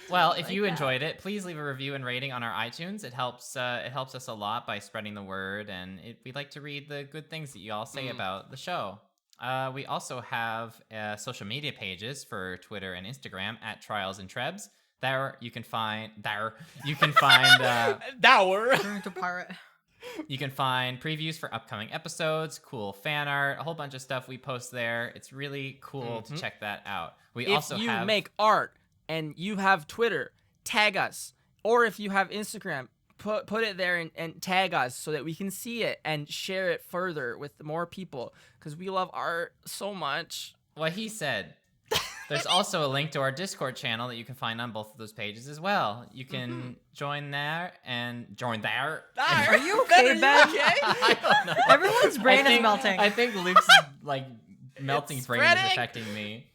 Well, if you enjoyed it, please leave a review and rating on our iTunes. It helps us a lot by spreading the word, and we'd like to read the good things that you all say about the show. We also have social media pages for Twitter and Instagram at Trials and Trebs. You can find Turn into pirate. you can find previews for upcoming episodes, cool fan art, a whole bunch of stuff we post there. It's really cool to check that out. If you make art and you have Twitter, tag us. Or if you have Instagram, put it there and tag us so that we can see it and share it further with more people, because we love art so much. what he said. There's also a link to our Discord channel that you can find on both of those pages as well. You can join there and join there. Are you okay, Ben? I don't know. Everyone's brain is melting. I think Luke's melting brain is spreading. affecting me.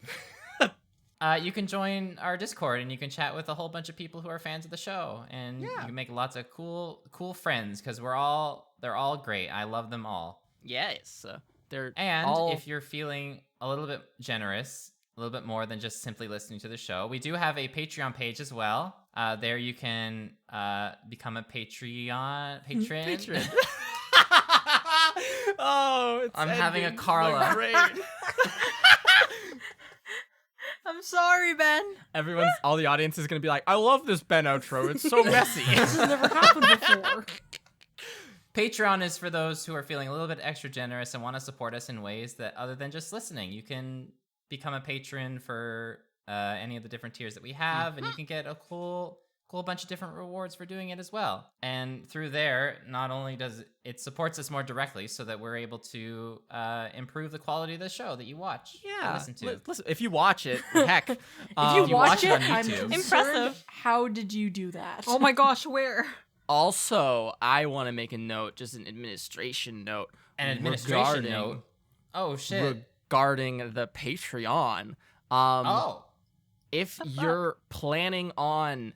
You can join our Discord and you can chat with a whole bunch of people who are fans of the show, and you can make lots of cool friends because they're all great. I love them all. Yes. They're And all... if you're feeling a little bit generous, a little bit more than just simply listening to the show, we do have a Patreon page as well. There you can become a patron. Oh, it's I'm having a ending. Carla. My brain. I'm sorry, Ben. All the audience is gonna be like, I love this Ben outro. It's so messy. This has never happened before. Patreon is for those who are feeling a little bit extra generous and want to support us in ways that other than just listening. You can become a patron for any of the different tiers that we have, and you can get a cool bunch of different rewards for doing it as well. And through there, not only does it supports us more directly so that we're able to improve the quality of the show that you watch and listen to. Listen, if you watch it, heck, If you watch it, on I'm YouTube. concerned. Impressive. How did you do that? Oh my gosh, where? Also, I want to make a note, just an administration note. An administration note. Oh shit. Regarding the Patreon. If you're planning on...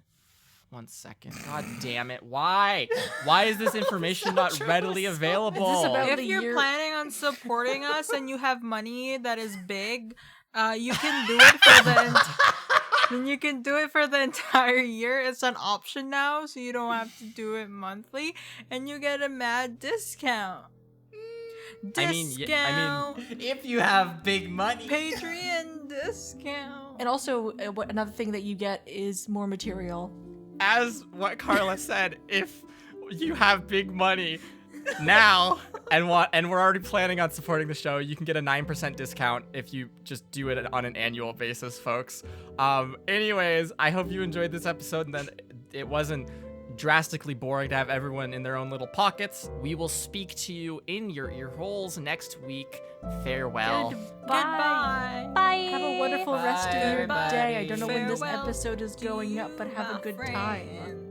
One second. God damn it. Why? Why is this information not readily available? Is this about If the you're year- planning on supporting us and you have money that is big, you can do it for then you can do it for the entire year. It's an option now, so you don't have to do it monthly, and you get a mad discount. I mean, If you have big money. Patreon discount. And also, another thing that you get is more material. As what Carla said, if you have big money now and we're already planning on supporting the show, you can get a 9% discount if you just do it on an annual basis, folks. Anyways, I hope you enjoyed this episode and that it wasn't drastically boring to have everyone in their own little pockets. We will speak to you in your ear holes next week. Farewell. Goodbye. Bye. Have a wonderful rest of your Bye, day. I don't know when this Farewell episode is going up, but have a my good time. friend.